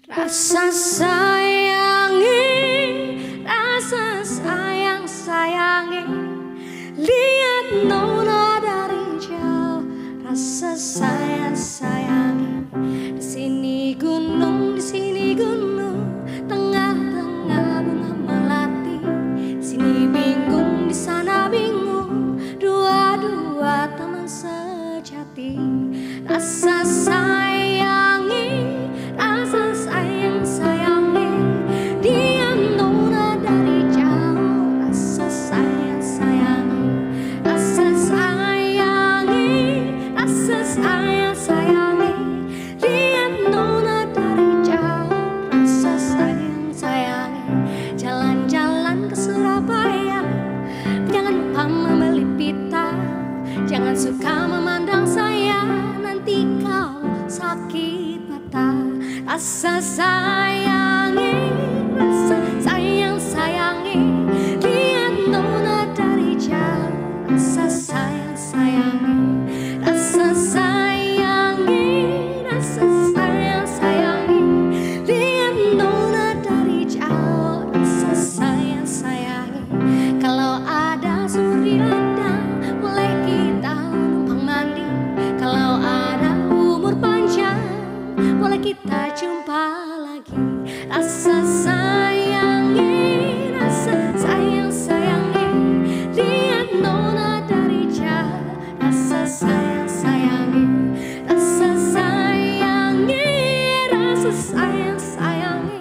Rasa sayangi, rasa sayang sayangi, lihat nona dari jauh. Rasa sayang sayangi, di sini gunung, tengah-tengah bunga melati. Di sini bingung, di sana bingung, dua-dua teman sejati. Rasa sayangi, rasa sayang sayangi, dia nona dari jauh. Rasa sayang sayangi, rasa sayangi, rasa sayang sayangi, lihat nona dari jauh. Rasa sayang sayangi, jalan-jalan ke Surabaya, jangan lupa membeli pita. Jangan suka memandang saya, nanti kau sakit mata. Rasa sayangi, rasa sayang sayangi, lihat nona dari jauh. Rasa sayang sayangi, rasa sayangi, rasa sayang sayangi, lihat nona dari jauh. Rasa sayang sayangi, kalau ada sumur di ladang, boleh kita numpang mandi. Kalau ada umur panjang, boleh kita jumpa lagi. Rasa sayangi, rasa sayang sayangi, lihat nona dari jauh. Rasa sayang sayangi, rasa sayangi, rasa sayang sayangi,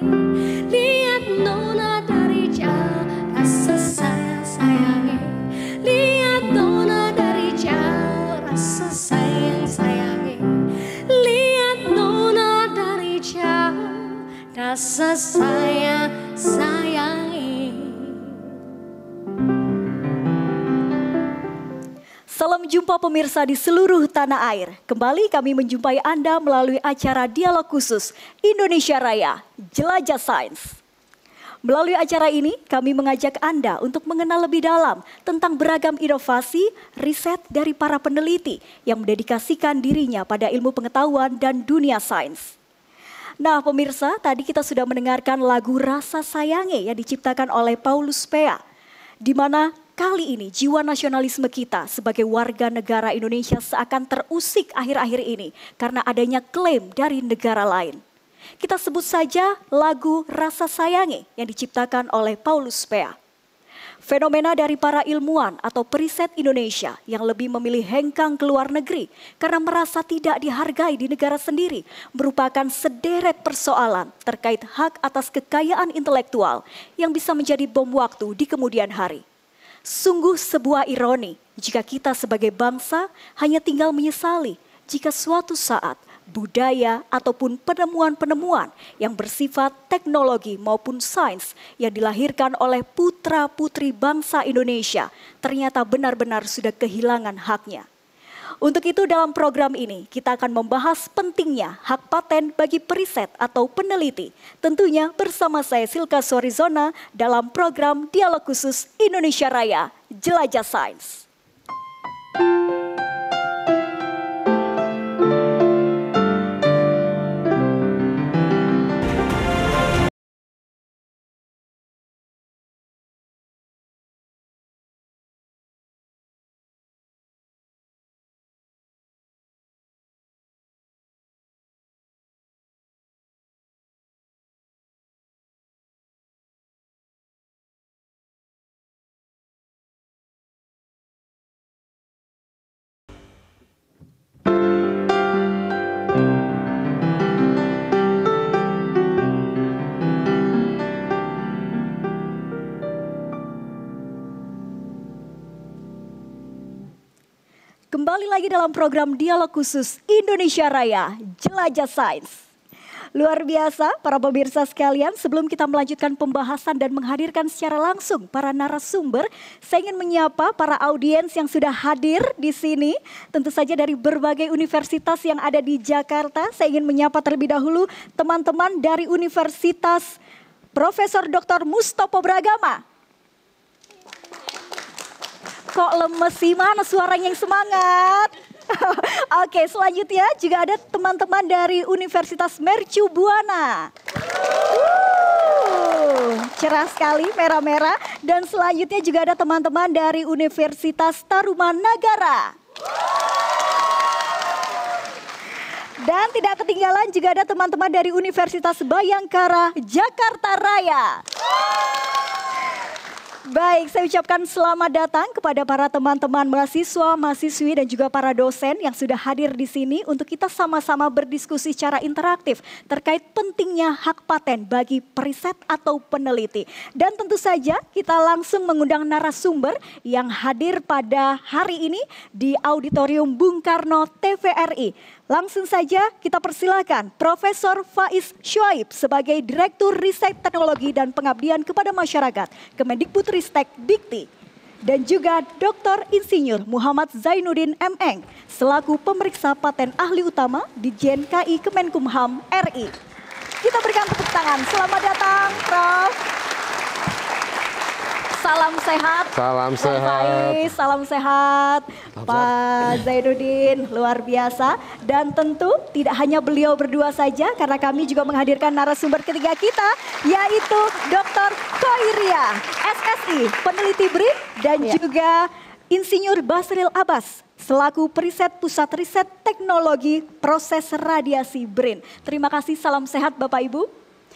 lihat nona dari jauh. Rasa sayang sayangi, lihat nona dari jauh. Rasa sayang sayangi, lihat nona dari jauh. Rasa sayang sayangi. Salam jumpa pemirsa di seluruh tanah air. Kembali kami menjumpai Anda melalui acara dialog khusus Indonesia Raya, Jelajah Sains. Melalui acara ini, kami mengajak Anda untuk mengenal lebih dalam tentang beragam inovasi, riset dari para peneliti yang mendedikasikan dirinya pada ilmu pengetahuan dan dunia sains. Nah pemirsa, tadi kita sudah mendengarkan lagu Rasa Sayangi yang diciptakan oleh Paulus Pea, di mana kali ini jiwa nasionalisme kita sebagai warga negara Indonesia seakan terusik akhir-akhir ini karena adanya klaim dari negara lain. Kita sebut saja lagu Rasa Sayangi yang diciptakan oleh Paulus Pea. Fenomena dari para ilmuwan atau periset Indonesia yang lebih memilih hengkang ke luar negeri karena merasa tidak dihargai di negara sendiri merupakan sederet persoalan terkait hak atas kekayaan intelektual yang bisa menjadi bom waktu di kemudian hari. Sungguh sebuah ironi jika kita sebagai bangsa hanya tinggal menyesali jika suatu saat budaya ataupun penemuan-penemuan yang bersifat teknologi maupun sains yang dilahirkan oleh putra-putri bangsa Indonesia ternyata benar-benar sudah kehilangan haknya. Untuk itu dalam program ini kita akan membahas pentingnya hak paten bagi periset atau peneliti. Tentunya bersama saya Silka Sorizona dalam program Dialog Khusus Indonesia Raya, Jelajah Sains. Kembali lagi dalam program Dialog Khusus Indonesia Raya, Jelajah Sains. Luar biasa para pemirsa sekalian, sebelum kita melanjutkan pembahasan dan menghadirkan secara langsung para narasumber, saya ingin menyapa para audiens yang sudah hadir di sini. Tentu saja dari berbagai universitas yang ada di Jakarta. Saya ingin menyapa terlebih dahulu teman-teman dari Universitas Profesor Dr. Mustopo Bragama. Kok lemes sih, mana suaranya yang semangat? Oke, selanjutnya juga ada teman-teman dari Universitas Mercu Buana. Cerah sekali, merah-merah. Dan selanjutnya juga ada teman-teman dari Universitas Tarumanagara. Dan tidak ketinggalan juga ada teman-teman dari Universitas Bayangkara, Jakarta Raya. Baik, saya ucapkan selamat datang kepada para teman-teman mahasiswa, mahasiswi dan juga para dosen yang sudah hadir di sini untuk kita sama-sama berdiskusi secara interaktif terkait pentingnya hak paten bagi periset atau peneliti. Dan tentu saja kita langsung mengundang narasumber yang hadir pada hari ini di Auditorium Bung Karno TVRI. Langsung saja kita persilakan Profesor Faiz Syuaib sebagai Direktur Riset Teknologi dan Pengabdian kepada Masyarakat Kemendikbudristek Dikti. Dan juga Dr. Insinyur Muhammad Zainuddin M.Eng selaku pemeriksa paten ahli utama di Ditjen KI Kemenkumham RI. Kita berikan tepuk tangan. Selamat datang Prof. Salam sehat. Salam sehat. Faiz, salam sehat. Pak Zainuddin, luar biasa. Dan tentu tidak hanya beliau berdua saja, karena kami juga menghadirkan narasumber ketiga kita, yaitu Dr. Khoiria, SSI, peneliti BRIN, dan juga Insinyur Basril Abbas, selaku periset Pusat Riset Teknologi Proses Radiasi BRIN. Terima kasih, salam sehat Bapak Ibu.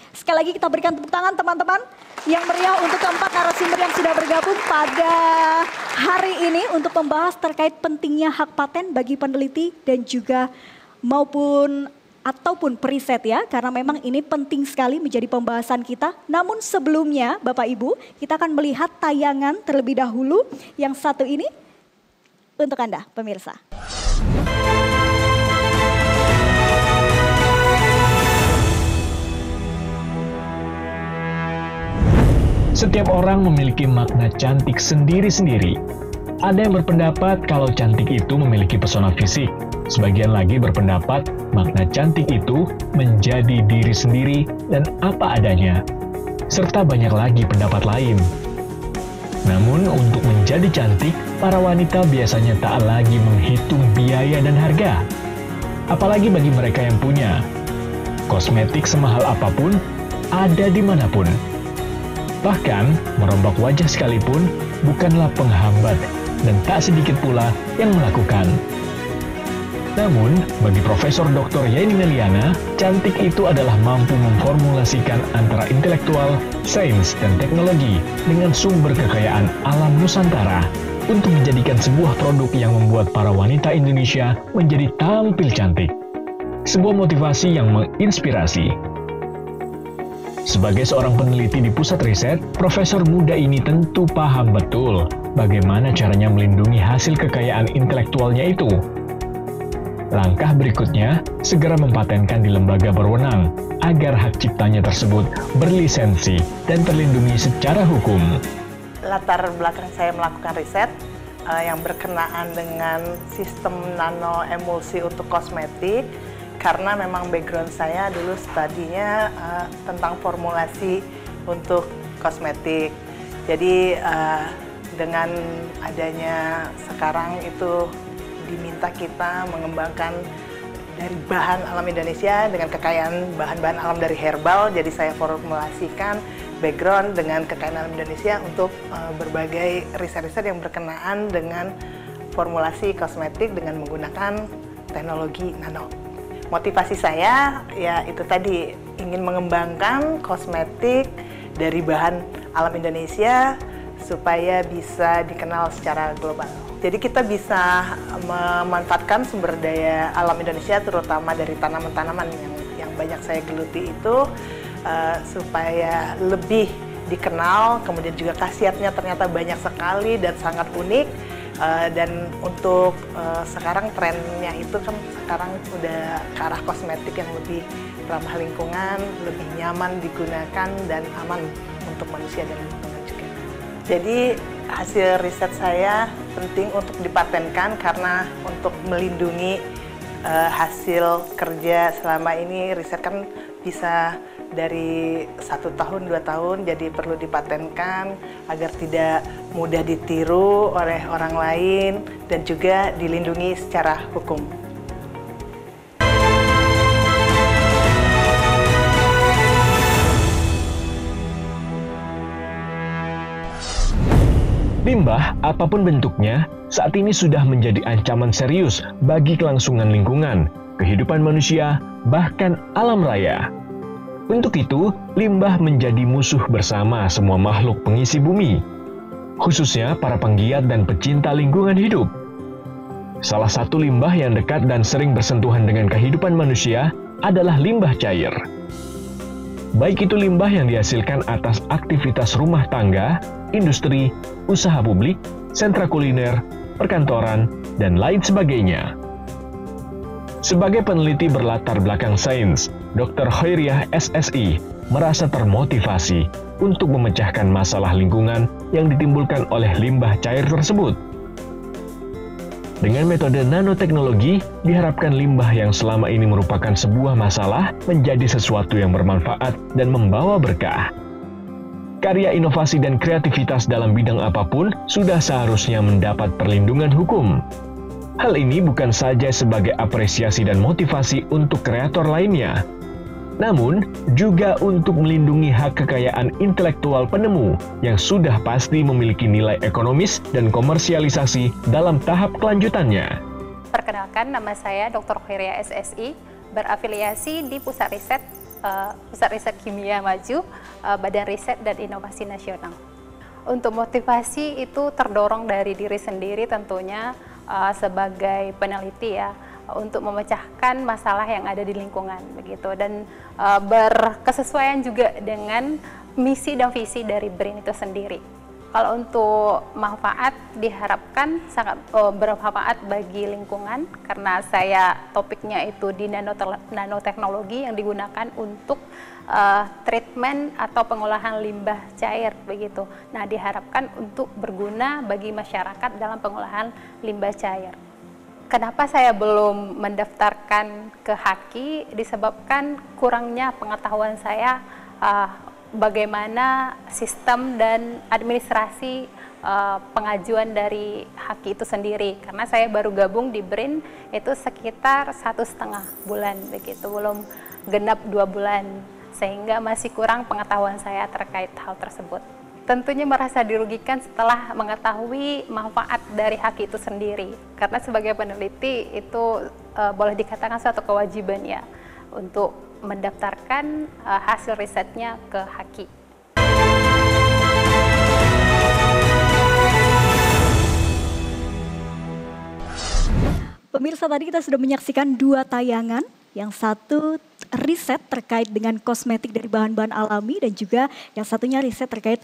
Sekali lagi kita berikan tepuk tangan teman-teman yang meriah untuk keempat narasumber yang sudah bergabung pada hari ini untuk membahas terkait pentingnya hak paten bagi peneliti dan juga ataupun periset ya, karena memang ini penting sekali menjadi pembahasan kita. Namun sebelumnya Bapak Ibu, kita akan melihat tayangan terlebih dahulu yang satu ini untuk Anda pemirsa. Setiap orang memiliki makna cantik sendiri-sendiri. Ada yang berpendapat kalau cantik itu memiliki pesona fisik. Sebagian lagi berpendapat makna cantik itu menjadi diri sendiri dan apa adanya. Serta banyak lagi pendapat lain. Namun untuk menjadi cantik, para wanita biasanya tak lagi menghitung biaya dan harga. Apalagi bagi mereka yang punya. Kosmetik semahal apapun, ada dimanapun. Bahkan, merombak wajah sekalipun bukanlah penghambat dan tak sedikit pula yang melakukan. Namun, bagi Profesor Dr. Yeni Meliana, cantik itu adalah mampu memformulasikan antara intelektual, sains, dan teknologi dengan sumber kekayaan alam Nusantara untuk menjadikan sebuah produk yang membuat para wanita Indonesia menjadi tampil cantik. Sebuah motivasi yang menginspirasi. Sebagai seorang peneliti di pusat riset, profesor muda ini tentu paham betul bagaimana caranya melindungi hasil kekayaan intelektualnya itu. Langkah berikutnya, segera mempatenkan di lembaga berwenang agar hak ciptanya tersebut berlisensi dan terlindungi secara hukum. Latar belakang saya melakukan riset yang berkenaan dengan sistem nano emulsi untuk kosmetik. Karena memang background saya dulu studinya tentang formulasi untuk kosmetik. Jadi dengan adanya sekarang itu diminta kita mengembangkan dari bahan alam Indonesia dengan kekayaan bahan-bahan alam dari herbal. Jadi saya formulasikan background dengan kekayaan alam Indonesia untuk berbagai riset-riset yang berkenaan dengan formulasi kosmetik dengan menggunakan teknologi nano. Motivasi saya ya itu tadi, ingin mengembangkan kosmetik dari bahan alam Indonesia supaya bisa dikenal secara global. Jadi kita bisa memanfaatkan sumber daya alam Indonesia terutama dari tanaman-tanaman yang banyak saya geluti itu supaya lebih dikenal, kemudian juga khasiatnya ternyata banyak sekali dan sangat unik. Dan untuk sekarang trennya itu kan sekarang udah ke arah kosmetik yang lebih ramah lingkungan, lebih nyaman digunakan dan aman untuk manusia dan lingkungan juga. Jadi hasil riset saya penting untuk dipatenkan karena untuk melindungi hasil kerja selama ini riset kan bisa dari 1 tahun 2 tahun, jadi perlu dipatenkan agar tidak mudah ditiru oleh orang lain dan juga dilindungi secara hukum. Limbah, apapun bentuknya, saat ini sudah menjadi ancaman serius bagi kelangsungan lingkungan, kehidupan manusia, bahkan alam raya. Untuk itu, limbah menjadi musuh bersama semua makhluk pengisi bumi, khususnya para penggiat dan pecinta lingkungan hidup. Salah satu limbah yang dekat dan sering bersentuhan dengan kehidupan manusia adalah limbah cair. Baik itu limbah yang dihasilkan atas aktivitas rumah tangga, industri, usaha publik, sentra kuliner, perkantoran, dan lain sebagainya. Sebagai peneliti berlatar belakang sains, Dr. Khairiah SSI merasa termotivasi untuk memecahkan masalah lingkungan yang ditimbulkan oleh limbah cair tersebut. Dengan metode nanoteknologi, diharapkan limbah yang selama ini merupakan sebuah masalah menjadi sesuatu yang bermanfaat dan membawa berkah. Karya inovasi dan kreativitas dalam bidang apapun sudah seharusnya mendapat perlindungan hukum. Hal ini bukan saja sebagai apresiasi dan motivasi untuk kreator lainnya, namun juga untuk melindungi hak kekayaan intelektual penemu yang sudah pasti memiliki nilai ekonomis dan komersialisasi dalam tahap kelanjutannya. Perkenalkan, nama saya Dr. Khairiah SSI, berafiliasi di Pusat Riset Kimia Maju, Badan Riset dan Inovasi Nasional. Untuk motivasi itu terdorong dari diri sendiri tentunya sebagai peneliti ya, untuk memecahkan masalah yang ada di lingkungan begitu, dan berkesesuaian juga dengan misi dan visi dari BRIN itu sendiri. Kalau untuk manfaat diharapkan sangat bermanfaat bagi lingkungan, karena saya topiknya itu di nanoteknologi yang digunakan untuk treatment atau pengolahan limbah cair begitu. Nah, diharapkan untuk berguna bagi masyarakat dalam pengolahan limbah cair. Kenapa saya belum mendaftarkan ke HAKI? Disebabkan kurangnya pengetahuan saya bagaimana sistem dan administrasi pengajuan dari HAKI itu sendiri. Karena saya baru gabung di BRIN itu sekitar 1,5 bulan begitu, belum genap 2 bulan, sehingga masih kurang pengetahuan saya terkait hal tersebut. Tentunya merasa dirugikan setelah mengetahui manfaat dari HAKI itu sendiri. Karena sebagai peneliti itu boleh dikatakan suatu kewajiban ya untuk mendaftarkan hasil risetnya ke HAKI. Pemirsa, tadi kita sudah menyaksikan 2 tayangan. Yang satu riset terkait dengan kosmetik dari bahan-bahan alami, dan juga yang satunya riset terkait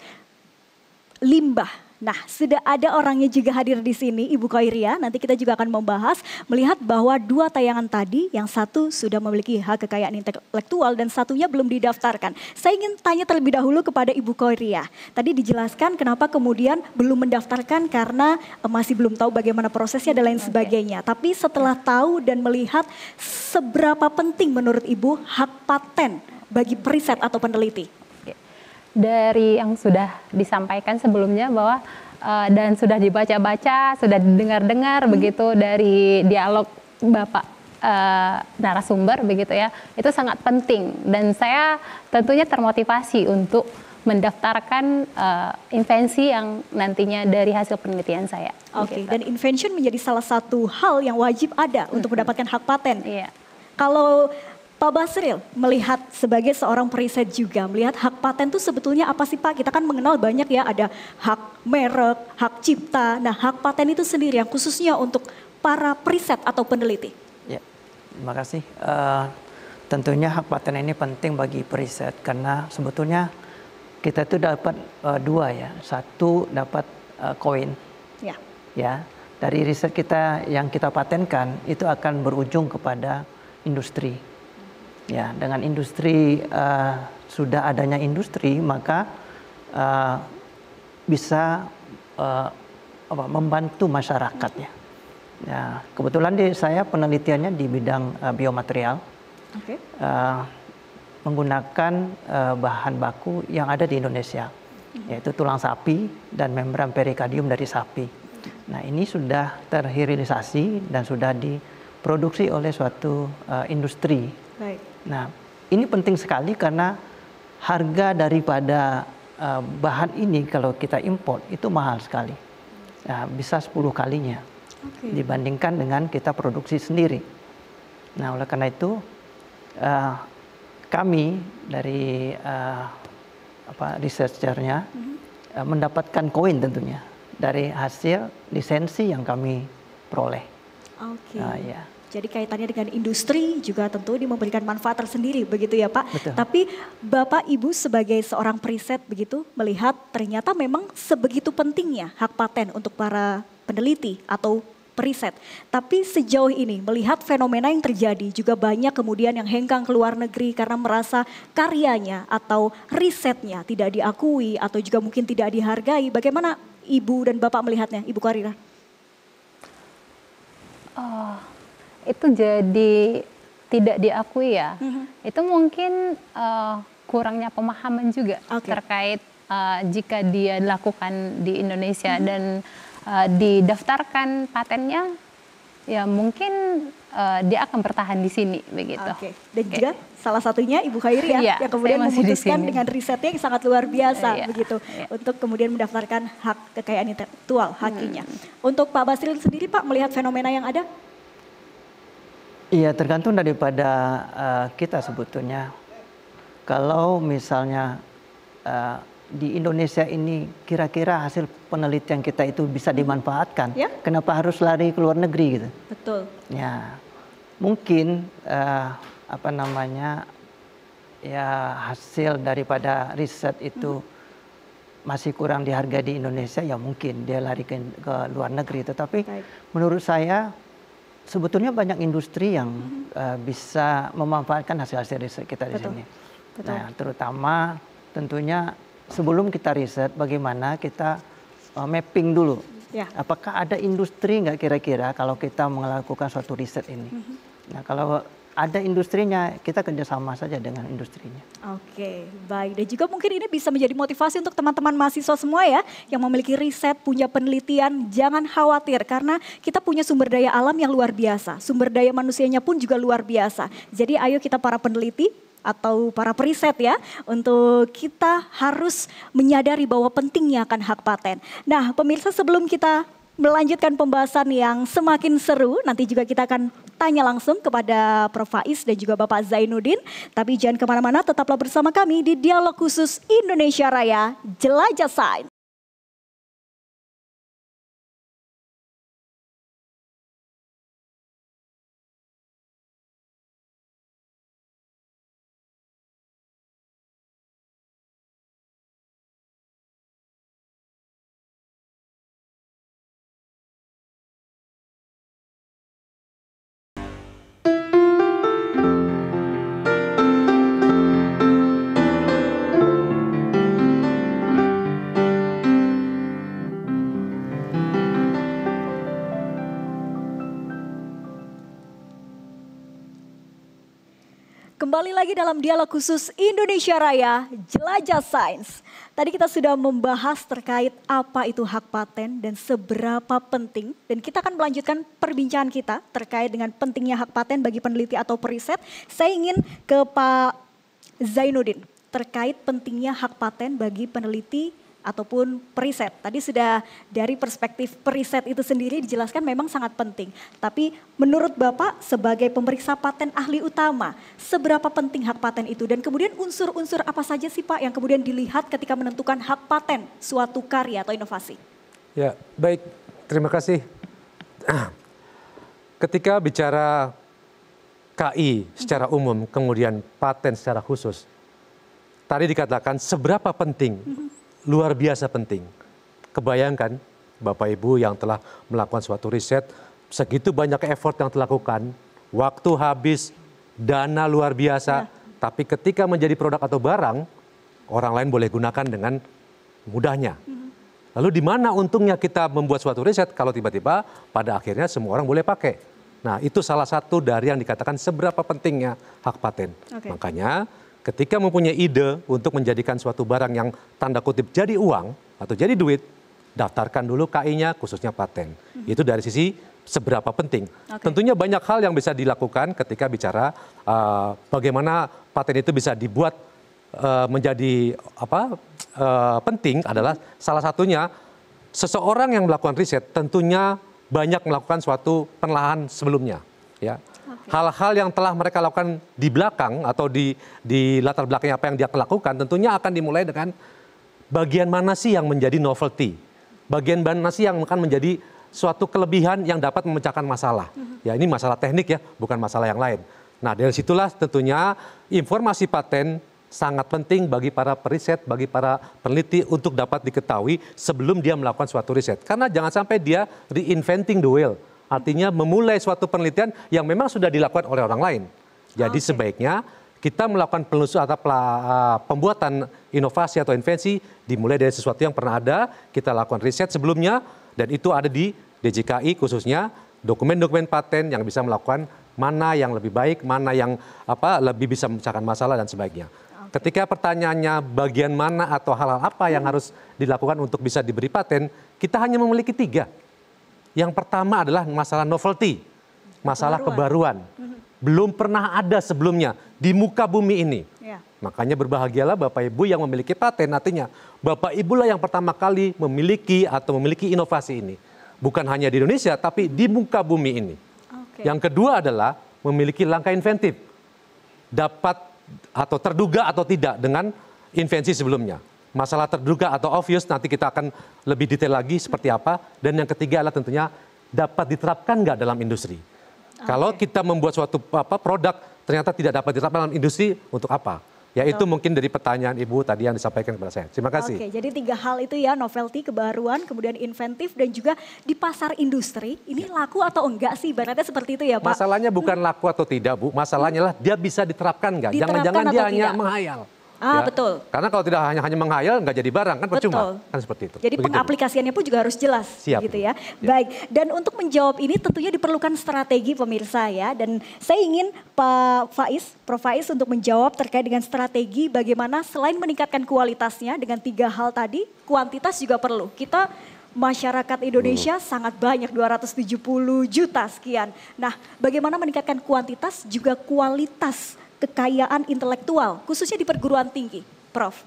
limbah. Nah, sudah ada orangnya juga hadir di sini, Ibu Khairiah. Nanti kita juga akan membahas, melihat bahwa 2 tayangan tadi, yang satu sudah memiliki hak kekayaan intelektual dan satunya belum didaftarkan. Saya ingin tanya terlebih dahulu kepada Ibu Khairiah. Tadi dijelaskan kenapa kemudian belum mendaftarkan, karena masih belum tahu bagaimana prosesnya dan lain sebagainya. Tapi setelah tahu dan melihat, seberapa penting menurut Ibu hak paten bagi periset atau peneliti? Dari yang sudah disampaikan sebelumnya bahwa dan sudah dibaca-baca, sudah didengar-dengar begitu dari dialog Bapak narasumber begitu ya, itu sangat penting, dan saya tentunya termotivasi untuk mendaftarkan invensi yang nantinya dari hasil penelitian saya. Oke, gitu. dan invention menjadi salah satu hal yang wajib ada untuk mendapatkan hak paten. Iya. Kalau Pak Basril melihat sebagai seorang periset juga, melihat hak paten itu sebetulnya apa sih Pak? Kita kan mengenal banyak ya, ada hak merek, hak cipta. Nah, hak paten itu sendiri yang khususnya untuk para periset atau peneliti. Ya, terima kasih. Tentunya hak paten ini penting bagi periset, karena sebetulnya kita itu dapat 2 ya. Satu dapat koin. Ya. Ya, dari riset kita yang kita patenkan itu akan berujung kepada industri. Ya, dengan industri, sudah adanya industri, maka bisa membantu masyarakat ya. Ya, kebetulan saya penelitiannya di bidang biomaterial. Okay. menggunakan bahan baku yang ada di Indonesia, yaitu tulang sapi dan membran perikardium dari sapi. Nah, ini sudah terhilirisasi dan sudah diproduksi oleh suatu industri. Baik. Nah, ini penting sekali karena harga daripada bahan ini kalau kita import itu mahal sekali. Nah, bisa 10 kalinya dibandingkan dengan kita produksi sendiri. Nah, oleh karena itu kami dari researchernya mendapatkan koin tentunya dari hasil lisensi yang kami peroleh. Oke. Ya. Jadi kaitannya dengan industri juga tentu ini memberikan manfaat tersendiri begitu ya Pak. Betul. Tapi Bapak Ibu sebagai seorang periset begitu melihat ternyata memang sebegitu pentingnya hak paten untuk para peneliti atau periset. Tapi sejauh ini melihat fenomena yang terjadi juga banyak kemudian yang hengkang ke luar negeri karena merasa karyanya atau risetnya tidak diakui atau juga mungkin tidak dihargai. Bagaimana Ibu dan Bapak melihatnya, Ibu Kharira? Itu jadi tidak diakui ya. Itu mungkin kurangnya pemahaman juga terkait jika dia dilakukan di Indonesia dan didaftarkan patennya, ya mungkin dia akan bertahan di sini begitu. Dan juga salah satunya Ibu Khairi ya, yang kemudian memutuskan dengan risetnya yang sangat luar biasa begitu untuk kemudian mendaftarkan hak kekayaan intelektual hakinya. Untuk Pak Basril sendiri Pak melihat fenomena yang ada? Iya, tergantung daripada kita sebetulnya. Kalau misalnya di Indonesia ini kira-kira hasil penelitian kita itu bisa dimanfaatkan, kenapa harus lari ke luar negeri gitu? Betul. Ya, mungkin hasil daripada riset itu masih kurang dihargai di Indonesia, ya mungkin dia lari ke luar negeri. Tetapi menurut saya sebetulnya banyak industri yang bisa memanfaatkan hasil-hasil riset kita di sini. Nah, terutama tentunya sebelum kita riset, bagaimana kita mapping dulu. Apakah ada industri nggak kira-kira kalau kita melakukan suatu riset ini? Nah, kalau ada industrinya, kita kerjasama saja dengan industrinya. Oke, baik. Dan juga mungkin ini bisa menjadi motivasi untuk teman-teman mahasiswa semua ya, yang memiliki riset, punya penelitian, jangan khawatir karena kita punya sumber daya alam yang luar biasa. Sumber daya manusianya pun juga luar biasa. Jadi ayo kita para peneliti atau para periset ya, untuk kita harus menyadari bahwa pentingnya akan hak paten. Nah, pemirsa, sebelum kita melanjutkan pembahasan yang semakin seru, nanti juga kita akan tanya langsung kepada Prof. Faiz dan juga Bapak Zainuddin. Tapi jangan kemana-mana, tetaplah bersama kami di Dialog Khusus Indonesia Raya Jelajah Sains. Kembali lagi dalam Dialog Khusus Indonesia Raya Jelajah Sains. Tadi kita sudah membahas terkait apa itu hak paten dan seberapa penting. Dan kita akan melanjutkan perbincangan kita terkait dengan pentingnya hak paten bagi peneliti atau periset. Saya ingin ke Pak Zainuddin terkait pentingnya hak paten bagi peneliti ataupun periset. Tadi sudah dari perspektif periset itu sendiri dijelaskan memang sangat penting. Tapi menurut Bapak sebagai pemeriksa paten ahli utama, seberapa penting hak paten itu? Dan kemudian unsur-unsur apa saja sih Pak yang kemudian dilihat ketika menentukan hak paten suatu karya atau inovasi? Ya, baik. Terima kasih. Ketika bicara KI secara umum, kemudian paten secara khusus, tadi dikatakan seberapa penting. Luar biasa penting. Kebayangkan Bapak Ibu yang telah melakukan suatu riset, segitu banyak effort yang dilakukan, waktu habis, dana luar biasa, tapi ketika menjadi produk atau barang, orang lain boleh gunakan dengan mudahnya. Lalu di mana untungnya kita membuat suatu riset kalau tiba-tiba pada akhirnya semua orang boleh pakai. Nah, itu salah satu dari yang dikatakan seberapa pentingnya hak paten. Makanya ketika mempunyai ide untuk menjadikan suatu barang yang tanda kutip jadi uang atau jadi duit, daftarkan dulu KI-nya, khususnya paten. Itu dari sisi seberapa penting. Tentunya banyak hal yang bisa dilakukan ketika bicara bagaimana paten itu bisa dibuat menjadi penting adalah salah satunya seseorang yang melakukan riset tentunya banyak melakukan suatu penelaahan sebelumnya, ya. Hal-hal yang telah mereka lakukan di belakang atau di latar belakang apa yang dia lakukan tentunya akan dimulai dengan bagian mana sih yang menjadi novelty, bagian mana sih yang akan menjadi suatu kelebihan yang dapat memecahkan masalah. Ya ini masalah teknik ya, bukan masalah yang lain. Nah dari situlah tentunya informasi paten sangat penting bagi para periset, bagi para peneliti untuk dapat diketahui sebelum dia melakukan suatu riset. Karena jangan sampai dia reinventing the wheel. Artinya memulai suatu penelitian yang memang sudah dilakukan oleh orang lain. Jadi sebaiknya kita melakukan penelusuran atau pembuatan inovasi atau invensi dimulai dari sesuatu yang pernah ada, kita lakukan riset sebelumnya, dan itu ada di DJKI khususnya dokumen-dokumen paten yang bisa melakukan mana yang lebih baik, mana yang lebih bisa memecahkan masalah dan sebagainya. Ketika pertanyaannya bagian mana atau hal-hal apa yang harus dilakukan untuk bisa diberi paten, kita hanya memiliki 3. Yang pertama adalah masalah novelty, masalah kebaruan. Belum pernah ada sebelumnya di muka bumi ini. Ya. Makanya berbahagialah Bapak Ibu yang memiliki paten, artinya Bapak Ibu lah yang pertama kali memiliki inovasi ini. Bukan hanya di Indonesia, tapi di muka bumi ini. Yang kedua adalah memiliki langkah inventif. Dapat atau terduga atau tidak dengan invensi sebelumnya. Masalah terduga atau obvious nanti kita akan lebih detail lagi seperti apa. Dan yang ketiga adalah tentunya dapat diterapkan nggak dalam industri. Kalau kita membuat suatu produk ternyata tidak dapat diterapkan dalam industri, untuk apa? Ya itu mungkin dari pertanyaan Ibu tadi yang disampaikan kepada saya. Terima kasih. Oke, jadi 3 hal itu ya, novelty, kebaruan, kemudian inventif, dan juga di pasar industri, ini laku atau enggak sih? Ibaratnya seperti itu ya Pak? Masalahnya bukan laku atau tidak Bu, masalahnya lah dia bisa diterapkan nggak? Jangan-jangan dia hanya menghayal. Betul. Karena kalau tidak hanya menghayal nggak jadi barang kan percuma. Kan seperti itu. Jadi pengaplikasiannya pun juga harus jelas. Siap, gitu ya. Baik, dan untuk menjawab ini tentunya diperlukan strategi pemirsa ya. Dan saya ingin Prof. Faiz untuk menjawab terkait dengan strategi bagaimana selain meningkatkan kualitasnya dengan 3 hal tadi, kuantitas juga perlu. Kita masyarakat Indonesia sangat banyak, 270 juta sekian. Nah, bagaimana meningkatkan kuantitas juga kualitas kekayaan intelektual, khususnya di perguruan tinggi, Prof?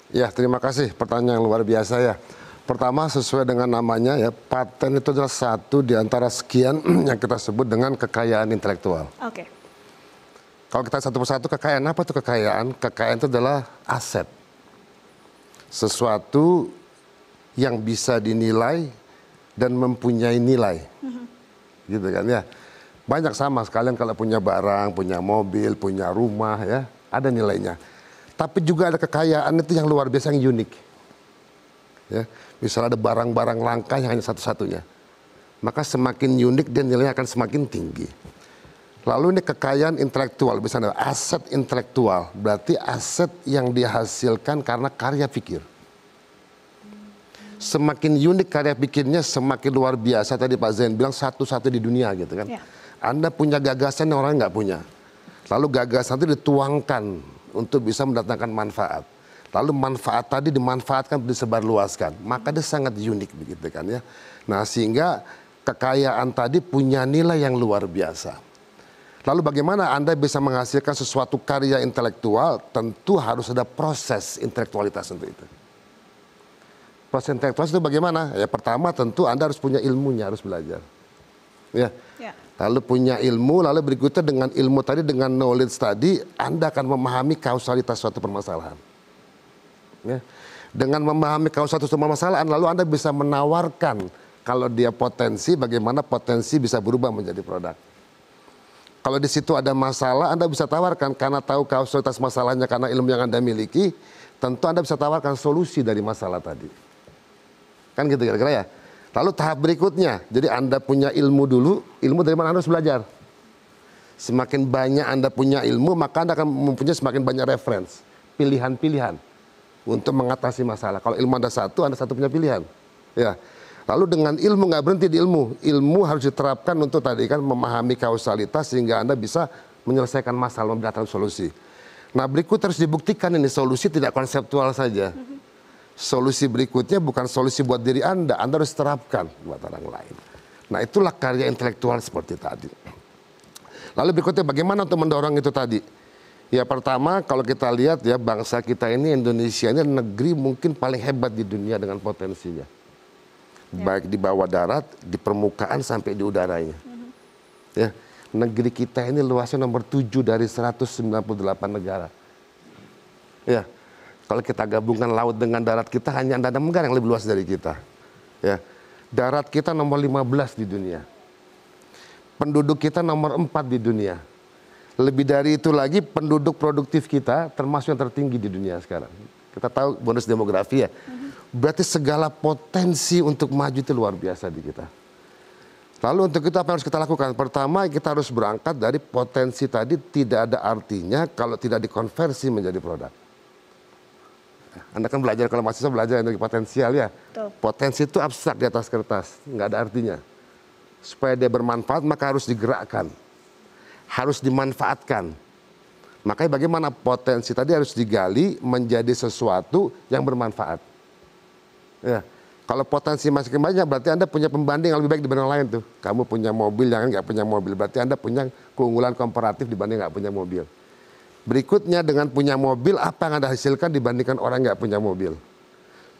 Ya, terima kasih. Pertanyaan yang luar biasa ya. Pertama, sesuai dengan namanya ya, paten itu adalah satu di antara sekian yang kita sebut dengan kekayaan intelektual. Oke. Kalau kita satu persatu, kekayaan apa itu kekayaan? Kekayaan itu adalah aset. Sesuatu yang bisa dinilai dan mempunyai nilai. Gitu kan ya. Banyak sama sekalian kalau punya barang, punya mobil, punya rumah ya, ada nilainya. Tapi juga ada kekayaan itu yang luar biasa, yang unik. Ya, misalnya ada barang-barang langka yang hanya satu-satunya. Maka semakin unik dan nilainya akan semakin tinggi. Lalu ini kekayaan intelektual, misalnya aset intelektual, berarti aset yang dihasilkan karena karya pikir. Semakin unik karya pikirnya, semakin luar biasa. Tadi Pak Zain bilang satu-satu di dunia gitu kan. Ya. Anda punya gagasan yang orang nggak punya. Lalu gagasan itu dituangkan untuk bisa mendatangkan manfaat. Lalu manfaat tadi dimanfaatkan, disebarluaskan. Maka dia sangat unik begitu kan ya. Nah sehingga kekayaan tadi punya nilai yang luar biasa. Lalu bagaimana Anda bisa menghasilkan sesuatu karya intelektual? Tentu harus ada proses intelektualitas untuk itu. Proses intelektualitas itu bagaimana? Ya pertama tentu Anda harus punya ilmunya, harus belajar. Ya. Lalu punya ilmu, lalu berikutnya dengan ilmu tadi, dengan knowledge tadi, Anda akan memahami kausalitas suatu permasalahan. Ya. Dengan memahami kausalitas suatu permasalahan, lalu Anda bisa menawarkan kalau dia potensi, bagaimana potensi bisa berubah menjadi produk. Kalau di situ ada masalah, Anda bisa tawarkan karena tahu kausalitas masalahnya, karena ilmu yang Anda miliki, tentu Anda bisa tawarkan solusi dari masalah tadi. Kan gitu kira-kira ya. Lalu tahap berikutnya, jadi Anda punya ilmu dulu, ilmu dari mana Anda harus belajar. Semakin banyak Anda punya ilmu, maka Anda akan mempunyai semakin banyak reference, pilihan-pilihan untuk mengatasi masalah. Kalau ilmu Anda satu punya pilihan. Ya. Lalu dengan ilmu nggak berhenti di ilmu, ilmu harus diterapkan untuk tadi kan memahami kausalitas sehingga Anda bisa menyelesaikan masalah, mendatangkan solusi. Nah berikut harus dibuktikan ini solusi tidak konseptual saja. Solusi berikutnya bukan solusi buat diri Anda harus terapkan buat orang lain. Nah itulah karya intelektual seperti tadi. Lalu berikutnya bagaimana untuk mendorong itu tadi? Ya pertama kalau kita lihat ya bangsa kita ini Indonesia ini negeri mungkin paling hebat di dunia dengan potensinya. Baik di bawah darat, di permukaan sampai di udaranya. Ya, negeri kita ini luasnya nomor 7 dari 198 negara. Ya. Kalau kita gabungkan laut dengan darat kita hanya ada negara yang lebih luas dari kita. Ya. Darat kita nomor 15 di dunia. Penduduk kita nomor 4 di dunia. Lebih dari itu lagi penduduk produktif kita termasuk yang tertinggi di dunia sekarang. Kita tahu bonus demografi ya. Berarti segala potensi untuk maju itu luar biasa di kita. Lalu untuk itu apa yang harus kita lakukan? Pertama kita harus berangkat dari potensi tadi tidak ada artinya kalau tidak dikonversi menjadi produk. Anda kan belajar, kalau mahasiswa belajar energi potensial ya. Betul. Potensi itu abstrak di atas kertas, nggak ada artinya. Supaya dia bermanfaat maka harus digerakkan, harus dimanfaatkan. Makanya bagaimana potensi tadi harus digali menjadi sesuatu yang bermanfaat. Ya. Kalau potensi masih banyak berarti Anda punya pembanding yang lebih baik dibanding orang lain tuh. Kamu punya mobil, jangan nggak punya mobil. Berarti Anda punya keunggulan komparatif dibanding nggak punya mobil. Berikutnya dengan punya mobil, apa yang Anda hasilkan dibandingkan orang nggak punya mobil.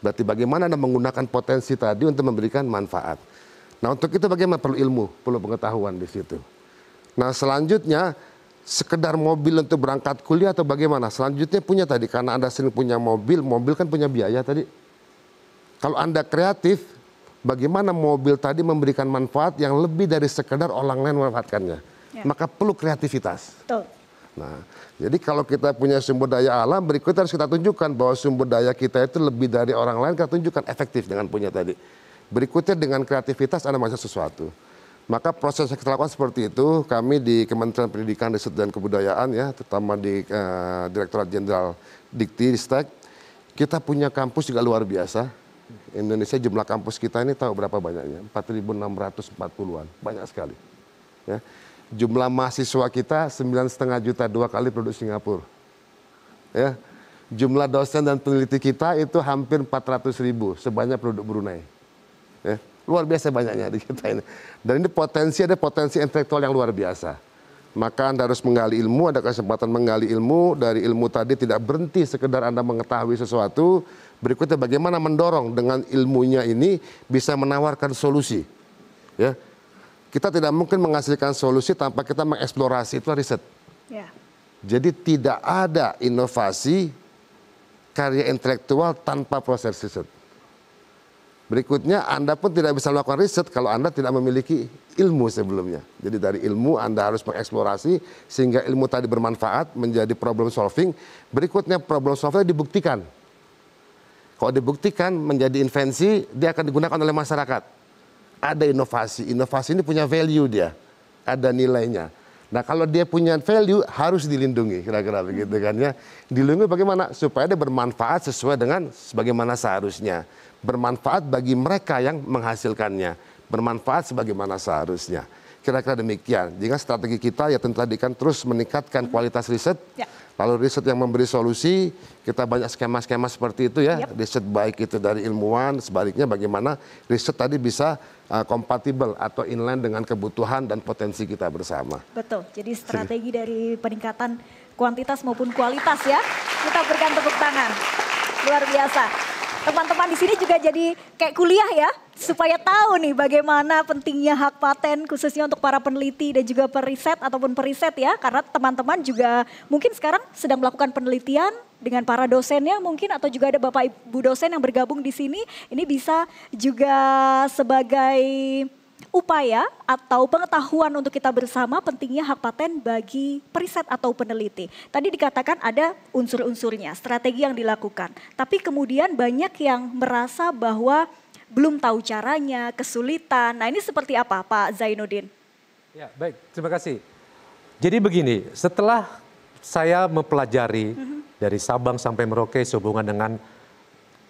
Berarti bagaimana Anda menggunakan potensi tadi untuk memberikan manfaat. Nah untuk itu bagaimana perlu ilmu, perlu pengetahuan di situ. Nah selanjutnya, sekedar mobil untuk berangkat kuliah atau bagaimana? Selanjutnya punya tadi, karena Anda sering punya mobil kan punya biaya tadi. Kalau Anda kreatif, bagaimana mobil tadi memberikan manfaat yang lebih dari sekedar orang lain memanfaatkannya. Ya. Maka perlu kreativitas. Betul. Nah, jadi kalau kita punya sumber daya alam, berikutnya harus kita tunjukkan bahwa sumber daya kita itu lebih dari orang lain, kita tunjukkan efektif dengan punya tadi. Berikutnya dengan kreativitas Anda masuk sesuatu. Maka proses yang kita lakukan seperti itu, kami di Kementerian Pendidikan, Riset dan Kebudayaan ya, terutama di Direktorat Jenderal Dikti, Ristek, kita punya kampus juga luar biasa. Indonesia jumlah kampus kita ini tahu berapa banyaknya? 4.640-an, banyak sekali. Ya. Jumlah mahasiswa kita 9,5 juta, 2 kali penduduk Singapura. Ya. Jumlah dosen dan peneliti kita itu hampir 400.000, sebanyak penduduk Brunei. Ya. Luar biasa banyaknya di kita ini. Dan ini ada potensi intelektual yang luar biasa. Maka Anda harus menggali ilmu, ada kesempatan menggali ilmu. Dari ilmu tadi tidak berhenti sekedar Anda mengetahui sesuatu. Berikutnya bagaimana mendorong dengan ilmunya ini bisa menawarkan solusi. Ya. Kita tidak mungkin menghasilkan solusi tanpa kita mengeksplorasi, itu riset. Ya. Jadi tidak ada inovasi karya intelektual tanpa proses riset. Berikutnya Anda pun tidak bisa melakukan riset kalau Anda tidak memiliki ilmu sebelumnya. Jadi dari ilmu Anda harus mengeksplorasi sehingga ilmu tadi bermanfaat menjadi problem solving. Berikutnya problem solving dibuktikan. Kalau dibuktikan menjadi invensi, dia akan digunakan oleh masyarakat. Ada inovasi, inovasi ini punya value dia, ada nilainya. Nah kalau dia punya value harus dilindungi, kira-kira begitu kan ya. Dilindungi bagaimana? Supaya dia bermanfaat sesuai dengan sebagaimana seharusnya. Bermanfaat bagi mereka yang menghasilkannya, bermanfaat sebagaimana seharusnya. Kira-kira demikian. Jika strategi kita ya tentu tadi kan terus meningkatkan kualitas riset. Ya. Lalu riset yang memberi solusi, kita banyak skema-skema seperti itu ya. Yep. Riset baik itu dari ilmuwan, sebaliknya bagaimana riset tadi bisa kompatibel atau inline dengan kebutuhan dan potensi kita bersama. Betul, jadi strategi dari peningkatan kuantitas maupun kualitas ya. Kita berikan tepuk tangan, luar biasa. Teman-teman di sini juga jadi kayak kuliah ya, supaya tahu nih bagaimana pentingnya hak paten khususnya untuk para peneliti dan juga periset ataupun periset ya. Karena teman-teman juga mungkin sekarang sedang melakukan penelitian dengan para dosennya mungkin atau juga ada Bapak Ibu dosen yang bergabung di sini. Ini bisa juga sebagai upaya atau pengetahuan untuk kita bersama pentingnya hak paten bagi periset atau peneliti. Tadi dikatakan ada unsur-unsurnya, strategi yang dilakukan. Tapi kemudian banyak yang merasa bahwa belum tahu caranya, kesulitan. Nah ini seperti apa Pak Zainuddin? Ya baik, terima kasih. Jadi begini, setelah saya mempelajari dari Sabang sampai Merauke sehubungan dengan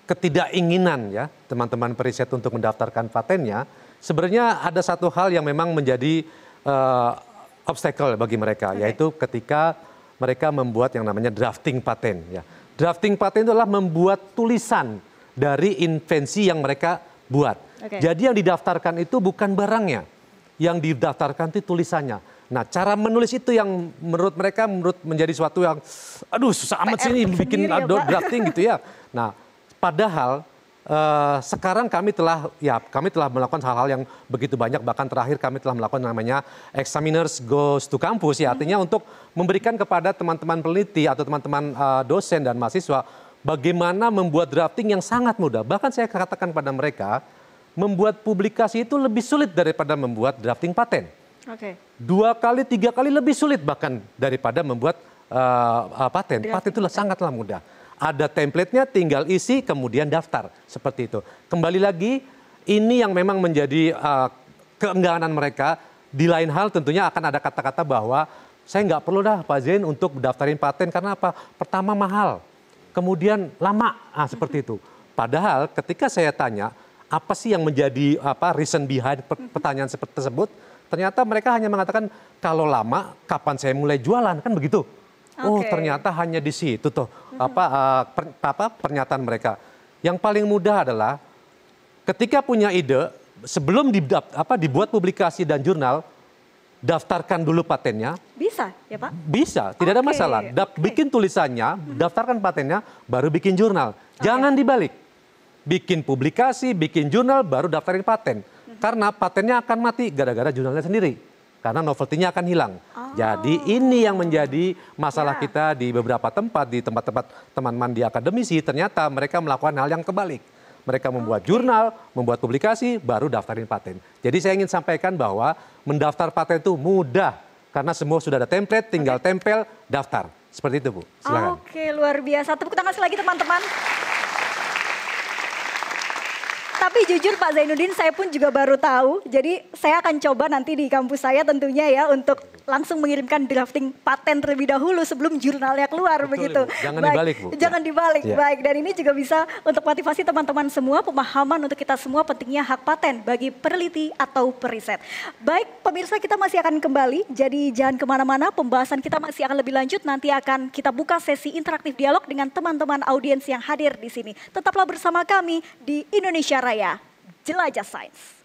ketidakinginan ya teman-teman periset untuk mendaftarkan patennya, sebenarnya ada satu hal yang memang menjadi obstacle bagi mereka, yaitu ketika mereka membuat yang namanya drafting paten. Ya. Drafting paten itu adalah membuat tulisan dari invensi yang mereka buat. Jadi yang didaftarkan itu bukan barangnya, yang didaftarkan itu tulisannya. Nah, cara menulis itu yang menurut mereka menjadi suatu yang aduh susah amat sih ini bikin drafting gitu ya. Nah, padahal sekarang kami telah melakukan hal-hal yang begitu banyak, bahkan terakhir kami telah melakukan namanya Examiners Goes to Campus ya, artinya untuk memberikan kepada teman-teman peneliti atau teman-teman dosen dan mahasiswa bagaimana membuat drafting yang sangat mudah. Bahkan saya katakan pada mereka, membuat publikasi itu lebih sulit daripada membuat drafting paten. 2 kali, 3 kali lebih sulit bahkan daripada membuat paten. Paten itu sangatlah mudah. Ada template-nya, tinggal isi, kemudian daftar. Seperti itu. Kembali lagi, ini yang memang menjadi keengganan mereka. Di lain hal tentunya akan ada kata-kata bahwa saya nggak perlu dah Pak Zain untuk daftarin paten. Karena apa? Pertama mahal, kemudian lama. Seperti itu. Padahal ketika saya tanya, apa sih yang menjadi reason behind pertanyaan seperti tersebut? Ternyata mereka hanya mengatakan, kalau lama, kapan saya mulai jualan? Kan begitu. Oh, ternyata hanya di situ tuh pernyataan mereka. Yang paling mudah adalah ketika punya ide, sebelum dibuat publikasi dan jurnal, daftarkan dulu patennya. Bisa ya Pak? Bisa, tidak ada masalah. Bikin tulisannya, daftarkan patennya, baru bikin jurnal. Jangan dibalik. Bikin publikasi, bikin jurnal, baru daftarin paten. Karena patennya akan mati gara-gara jurnalnya sendiri. Karena novelty-nya akan hilang. Jadi ini yang menjadi masalah kita di beberapa tempat, di tempat-tempat teman-teman di akademisi, ternyata mereka melakukan hal yang kebalik. Mereka membuat jurnal, membuat publikasi, baru daftarin paten. Jadi saya ingin sampaikan bahwa mendaftar paten itu mudah. Karena semua sudah ada template, tinggal tempel, daftar. Seperti itu Bu, silakan. Oke, luar biasa. Tepuk tangan sekali lagi teman-teman. Tapi jujur Pak Zainuddin, saya pun juga baru tahu. Jadi saya akan coba nanti di kampus saya tentunya ya untuk langsung mengirimkan drafting paten terlebih dahulu sebelum jurnalnya keluar. Betul, begitu. Ibu. Jangan dibalik Bu. Jangan dibalik, baik. Dan ini juga bisa untuk motivasi teman-teman semua, pemahaman untuk kita semua pentingnya hak paten bagi peneliti atau periset. Baik pemirsa, kita masih akan kembali. Jadi jangan kemana-mana, pembahasan kita masih akan lebih lanjut. Nanti akan kita buka sesi interaktif dialog dengan teman-teman audiens yang hadir di sini. Tetaplah bersama kami di Indonesia Raya, Jelajah Sains.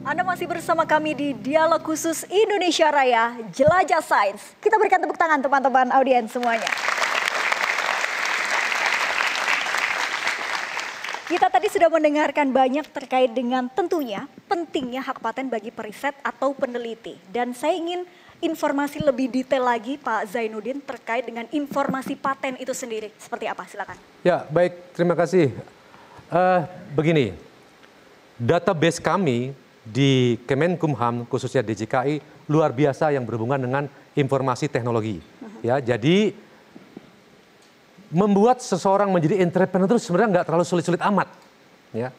Anda masih bersama kami di Dialog Khusus Indonesia Raya, Jelajah Sains. Kita berikan tepuk tangan teman-teman audiens semuanya. Kita tadi sudah mendengarkan banyak terkait dengan tentunya pentingnya hak paten bagi periset atau peneliti. Dan saya ingin informasi lebih detail lagi Pak Zainuddin terkait dengan informasi paten itu sendiri. Seperti apa? Silakan. Ya, baik. Terima kasih. Begini, database kami di Kemenkumham khususnya DJKI luar biasa yang berhubungan dengan informasi teknologi. Ya, jadi membuat seseorang menjadi entrepreneur itu sebenarnya nggak terlalu sulit-sulit amat. Ya,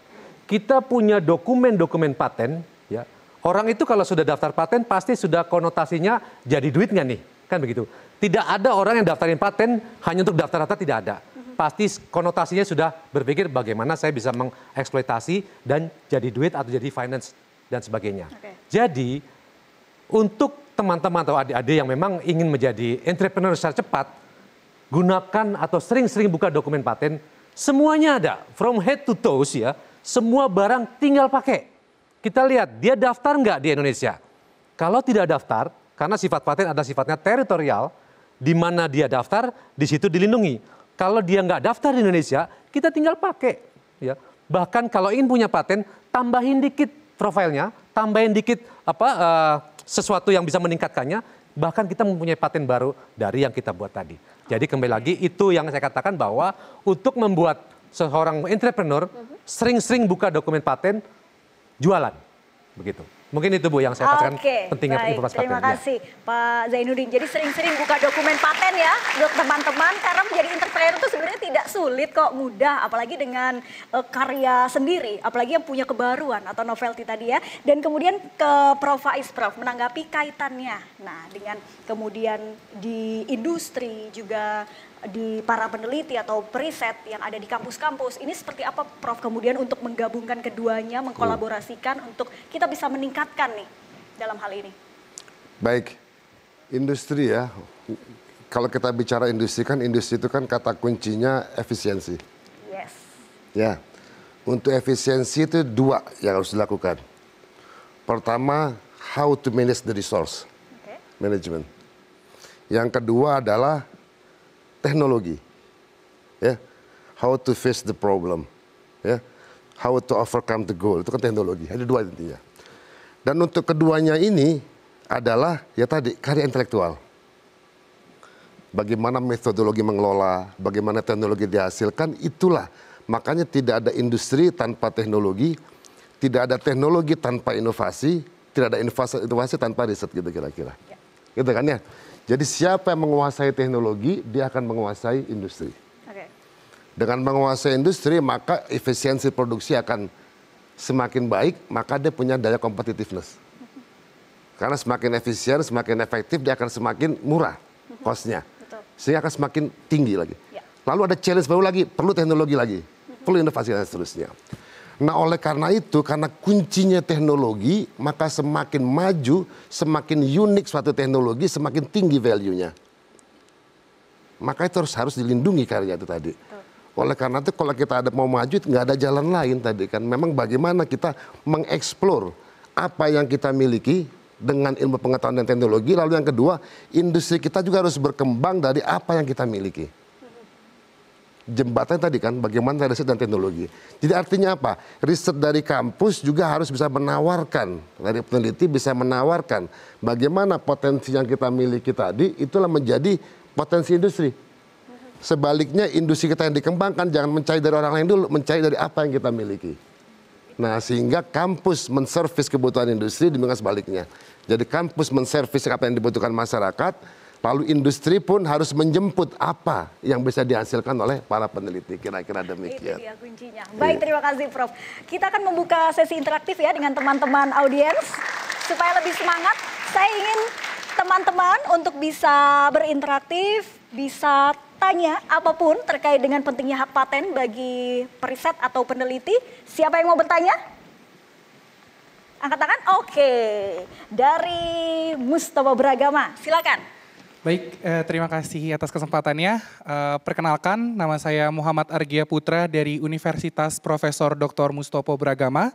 kita punya dokumen-dokumen paten. Ya, orang itu kalau sudah daftar paten pasti sudah konotasinya jadi duit nggak nih, kan begitu. Tidak ada orang yang daftarin paten hanya untuk daftar-daftar, tidak ada. Pasti konotasinya sudah berpikir bagaimana saya bisa mengeksploitasi dan jadi duit atau jadi finance dan sebagainya. Jadi untuk teman-teman atau adik-adik yang memang ingin menjadi entrepreneur secara cepat, gunakan atau sering-sering buka dokumen paten, semuanya ada, from head to toes ya, semua barang tinggal pakai. Kita lihat dia daftar nggak di Indonesia. Kalau tidak daftar, karena sifat paten ada sifatnya teritorial, di mana dia daftar, di situ dilindungi. Kalau dia nggak daftar di Indonesia, kita tinggal pakai. Ya. Bahkan kalau ingin punya paten, tambahin dikit profilnya, tambahin dikit sesuatu yang bisa meningkatkannya, bahkan kita mempunyai paten baru dari yang kita buat tadi. Jadi kembali lagi itu yang saya katakan bahwa untuk membuat seorang entrepreneur sering-sering buka dokumen paten, jualan, begitu. Mungkin itu Bu yang saya katakan pentingnya informasi paten. Terima kasih Pak Zainuddin. Jadi sering-sering buka dokumen paten ya untuk teman-teman, karena menjadi entrepreneur itu sebenarnya tidak sulit kok, mudah, apalagi dengan karya sendiri, apalagi yang punya kebaruan atau novelty tadi ya. Dan kemudian ke Prof Faiz, Prof, menanggapi kaitannya. Nah, dengan kemudian di industri juga di para peneliti atau periset yang ada di kampus-kampus, ini seperti apa Prof kemudian untuk menggabungkan keduanya, mengkolaborasikan untuk kita bisa meningkatkan nih dalam hal ini? Baik, industri ya, kalau kita bicara industri itu kan kata kuncinya efisiensi. Yes. Ya, untuk efisiensi itu dua yang harus dilakukan. Pertama, how to manage the resource, management. Yang kedua adalah teknologi, ya, how to face the problem, ya, how to overcome the goal, itu kan teknologi. Ada dua intinya. Dan untuk keduanya ini adalah ya tadi karya intelektual. Bagaimana metodologi mengelola, bagaimana teknologi dihasilkan, itulah makanya tidak ada industri tanpa teknologi, tidak ada teknologi tanpa inovasi, tidak ada inovasi tanpa riset gitu kira-kira. Gitu kan ya. Jadi siapa yang menguasai teknologi, dia akan menguasai industri. Dengan menguasai industri, maka efisiensi produksi akan semakin baik, maka dia punya daya competitiveness. Karena semakin efisien, semakin efektif, dia akan semakin murah cost-nya. Sehingga akan semakin tinggi lagi. Lalu ada challenge baru lagi, perlu teknologi lagi, perlu inovasi dan seterusnya. Nah oleh karena itu, karena kuncinya teknologi, maka semakin maju, semakin unik suatu teknologi, semakin tinggi value-nya. Maka itu harus dilindungi karya itu tadi. Oleh karena itu kalau kita mau maju, nggak ada jalan lain tadi kan. Memang bagaimana kita mengeksplor apa yang kita miliki dengan ilmu pengetahuan dan teknologi. Lalu yang kedua, industri kita juga harus berkembang dari apa yang kita miliki. Jembatan tadi kan, bagaimana riset dan teknologi. Jadi artinya apa? Riset dari kampus juga harus bisa menawarkan, dari peneliti bisa menawarkan bagaimana potensi yang kita miliki tadi, itulah menjadi potensi industri. Sebaliknya industri kita yang dikembangkan jangan mencari dari orang lain dulu, mencari dari apa yang kita miliki. Nah sehingga kampus menservis kebutuhan industri, demikian sebaliknya. Jadi kampus menservis apa yang dibutuhkan masyarakat, lalu industri pun harus menjemput apa yang bisa dihasilkan oleh para peneliti. Kira-kira demikian. Itu dia kuncinya. Baik, terima kasih Prof. Kita akan membuka sesi interaktif ya dengan teman-teman audiens. Supaya lebih semangat, saya ingin teman-teman untuk bisa berinteraktif, bisa tanya apapun terkait dengan pentingnya hak paten bagi periset atau peneliti. Siapa yang mau bertanya? Angkat tangan? Oke. Dari Mustafa Beragama, silakan. Baik, terima kasih atas kesempatannya. Perkenalkan, nama saya Muhammad Argia Putra dari Universitas Profesor Dr. Mustopo Beragama.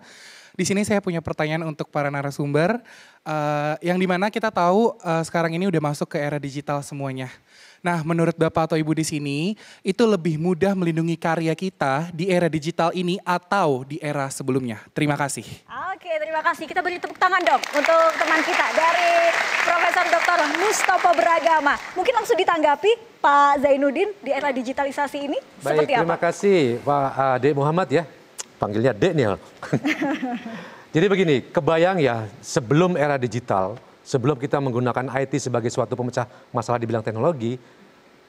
Di sini saya punya pertanyaan untuk para narasumber, yang dimana kita tahu sekarang ini udah masuk ke era digital semuanya. Nah, menurut Bapak atau Ibu di sini, itu lebih mudah melindungi karya kita di era digital ini atau di era sebelumnya? Terima kasih. Oke, terima kasih. Kita beri tepuk tangan dong untuk teman kita dari Profesor Dr. Mustopo Beragama. Mungkin langsung ditanggapi Pak Zainuddin di era digitalisasi ini seperti apa? Terima kasih Pak Dek Muhammad ya. Panggilnya Dek nih. Jadi begini, kebayang ya sebelum era digital, sebelum kita menggunakan IT sebagai suatu pemecah masalah di bidang teknologi,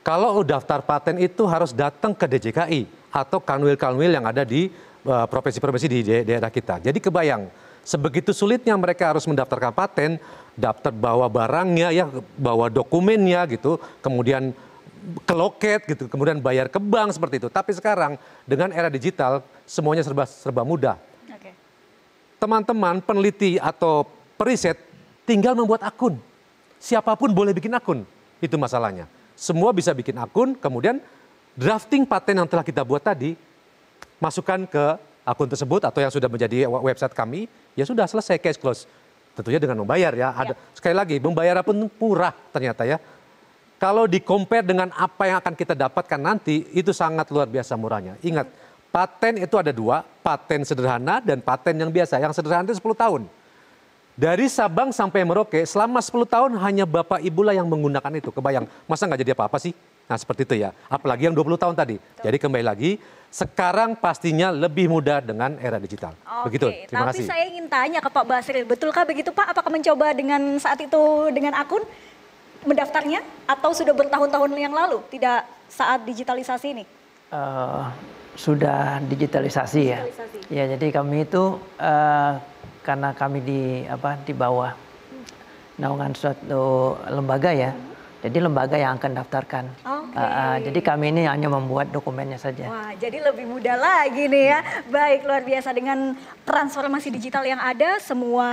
kalau daftar paten itu harus datang ke DJKI atau kanwil-kanwil yang ada di provinsi-provinsi di daerah kita. Jadi kebayang, sebegitu sulitnya mereka harus mendaftarkan paten, daftar bawa barangnya, ya bawa dokumennya gitu, kemudian ke loket gitu, kemudian bayar ke bank seperti itu. Tapi sekarang dengan era digital semuanya serba mudah. Teman-teman peneliti atau periset tinggal membuat akun. Siapapun boleh bikin akun. Itu masalahnya. Semua bisa bikin akun, kemudian drafting paten yang telah kita buat tadi, masukkan ke akun tersebut atau yang sudah menjadi website kami, ya sudah selesai, case close. Tentunya dengan membayar ya. Sekali lagi, membayar pun murah ternyata ya. Kalau di-compare dengan apa yang akan kita dapatkan nanti, itu sangat luar biasa murahnya. Ingat, paten itu ada dua, paten sederhana dan paten yang biasa. Yang sederhana itu 10 tahun. Dari Sabang sampai Merauke selama 10 tahun hanya Bapak Ibu lah yang menggunakan itu. Kebayang, masa nggak jadi apa-apa sih? Nah seperti itu ya, apalagi yang 20 tahun tadi. Jadi kembali lagi, sekarang pastinya lebih mudah dengan era digital. Begitu, terima kasih. Tapi saya ingin tanya ke Pak Basril, betulkah begitu Pak? Apakah mencoba dengan saat itu dengan akun mendaftarnya? Atau sudah bertahun-tahun yang lalu, tidak saat digitalisasi ini? Sudah digitalisasi ya. Ya jadi kami itu karena kami di bawah naungan suatu lembaga ya. Jadi lembaga yang akan daftarkan. Jadi kami ini hanya membuat dokumennya saja. Wah, jadi lebih mudah lagi nih ya. Baik, luar biasa dengan transformasi digital yang ada, semua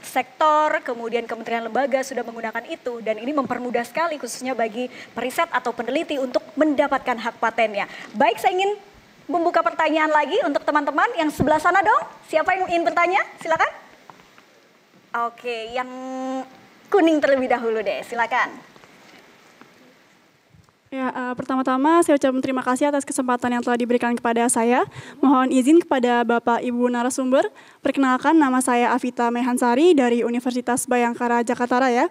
sektor, kemudian kementerian lembaga sudah menggunakan itu. Dan ini mempermudah sekali khususnya bagi periset atau peneliti untuk mendapatkan hak patennya. Baik, saya ingin membuka pertanyaan lagi untuk teman-teman yang sebelah sana dong. Siapa yang ingin bertanya? Silakan. Oke, yang kuning terlebih dahulu deh, silakan. Ya, pertama-tama saya ucapkan terima kasih atas kesempatan yang telah diberikan kepada saya. Mohon izin kepada Bapak Ibu narasumber. Perkenalkan, nama saya Afita Mehansari dari Universitas Bhayangkara Jakarta Raya.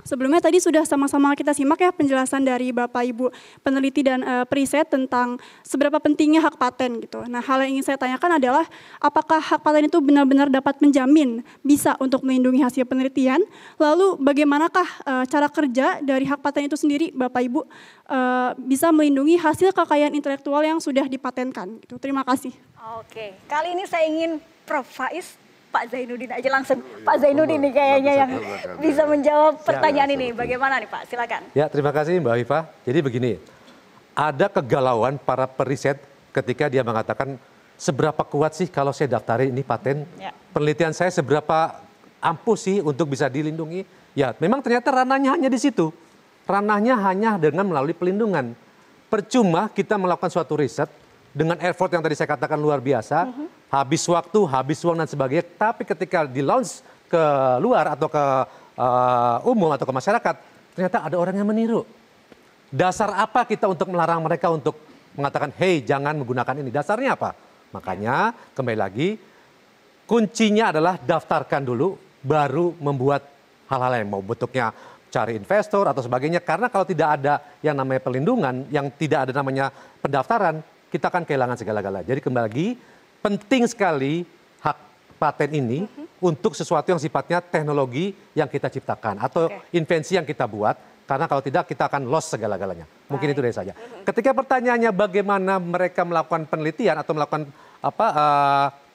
Sebelumnya tadi sudah sama-sama kita simak ya penjelasan dari Bapak Ibu peneliti dan periset tentang seberapa pentingnya hak paten gitu. Nah, hal yang ingin saya tanyakan adalah apakah hak paten itu benar-benar dapat menjamin bisa untuk melindungi hasil penelitian? Lalu bagaimanakah cara kerja dari hak paten itu sendiri Bapak Ibu bisa melindungi hasil kekayaan intelektual yang sudah dipatenkan gitu. Terima kasih. Oke, kali ini saya ingin Prof. Faiz, Pak Zainuddin aja langsung. Pak Zainuddin nih kayaknya yang bisa menjawab pertanyaan ini. Bagaimana nih Pak? Silakan. Ya, terima kasih Mbak Viva. Jadi begini, ada kegalauan para periset ketika dia mengatakan seberapa kuat sih kalau saya daftarin ini paten, penelitian saya seberapa ampuh sih untuk bisa dilindungi. Ya, memang ternyata ranahnya hanya di situ. Ranahnya hanya dengan melalui pelindungan. Percuma kita melakukan suatu riset dengan effort yang tadi saya katakan luar biasa, habis waktu, habis uang dan sebagainya, tapi ketika di launch ke luar atau ke umum atau ke masyarakat, ternyata ada orang yang meniru. Dasar apa kita untuk melarang mereka untuk mengatakan, hey jangan menggunakan ini, dasarnya apa? Makanya kembali lagi, kuncinya adalah daftarkan dulu, baru membuat hal-hal yang mau bentuknya cari investor atau sebagainya. Karena kalau tidak ada yang namanya pelindungan, yang tidak ada namanya pendaftaran, kita akan kehilangan segala-galanya. Jadi kembali lagi, penting sekali hak paten ini untuk sesuatu yang sifatnya teknologi yang kita ciptakan atau invensi yang kita buat. Karena kalau tidak kita akan lost segala-galanya. Mungkin itu dari saja. Ketika pertanyaannya bagaimana mereka melakukan penelitian atau melakukan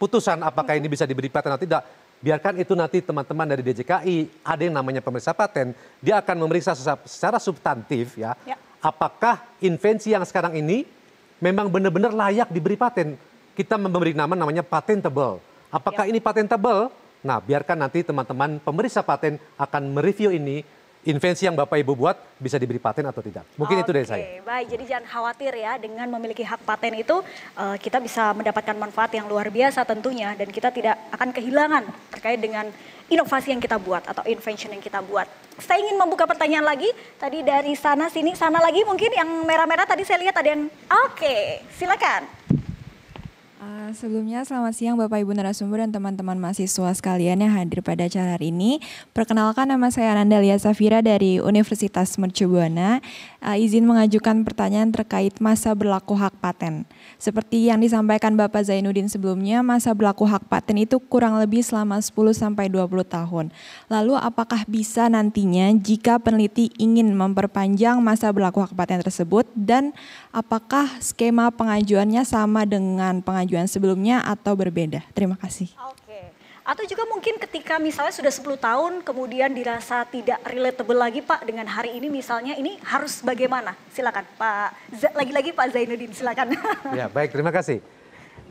putusan apakah ini bisa diberi paten atau tidak, biarkan itu nanti teman-teman dari DJKI, ada yang namanya pemeriksa paten, dia akan memeriksa secara substantif ya, apakah invensi yang sekarang ini memang benar-benar layak diberi paten. Kita memberi nama namanya patentable. Apakah ini patentable? Nah, biarkan nanti teman-teman pemeriksa paten akan mereview ini, invensi yang Bapak Ibu buat bisa diberi paten atau tidak. Mungkin itu dari saya. Baik, jadi jangan khawatir ya, dengan memiliki hak paten itu kita bisa mendapatkan manfaat yang luar biasa tentunya, dan kita tidak akan kehilangan terkait dengan inovasi yang kita buat atau invention yang kita buat. Saya ingin membuka pertanyaan lagi, tadi dari sana sini, sana lagi mungkin yang merah-merah tadi saya lihat ada yang, silakan. Sebelumnya selamat siang Bapak Ibu narasumber dan teman-teman mahasiswa sekalian yang hadir pada acara hari ini. Perkenalkan, nama saya Anandalia Safira dari Universitas Mercubuana. Izin mengajukan pertanyaan terkait masa berlaku hak paten. Seperti yang disampaikan Bapak Zainuddin sebelumnya, masa berlaku hak paten itu kurang lebih selama 10-20 tahun. Lalu apakah bisa nantinya jika peneliti ingin memperpanjang masa berlaku hak paten tersebut, dan apakah skema pengajuannya sama dengan pengajuan sebelumnya atau berbeda? Terima kasih. Atau juga mungkin ketika misalnya sudah 10 tahun kemudian dirasa tidak relatable lagi Pak dengan hari ini misalnya, ini harus bagaimana? Silakan Pak, lagi-lagi Pak Zainuddin, silakan. Ya baik, terima kasih.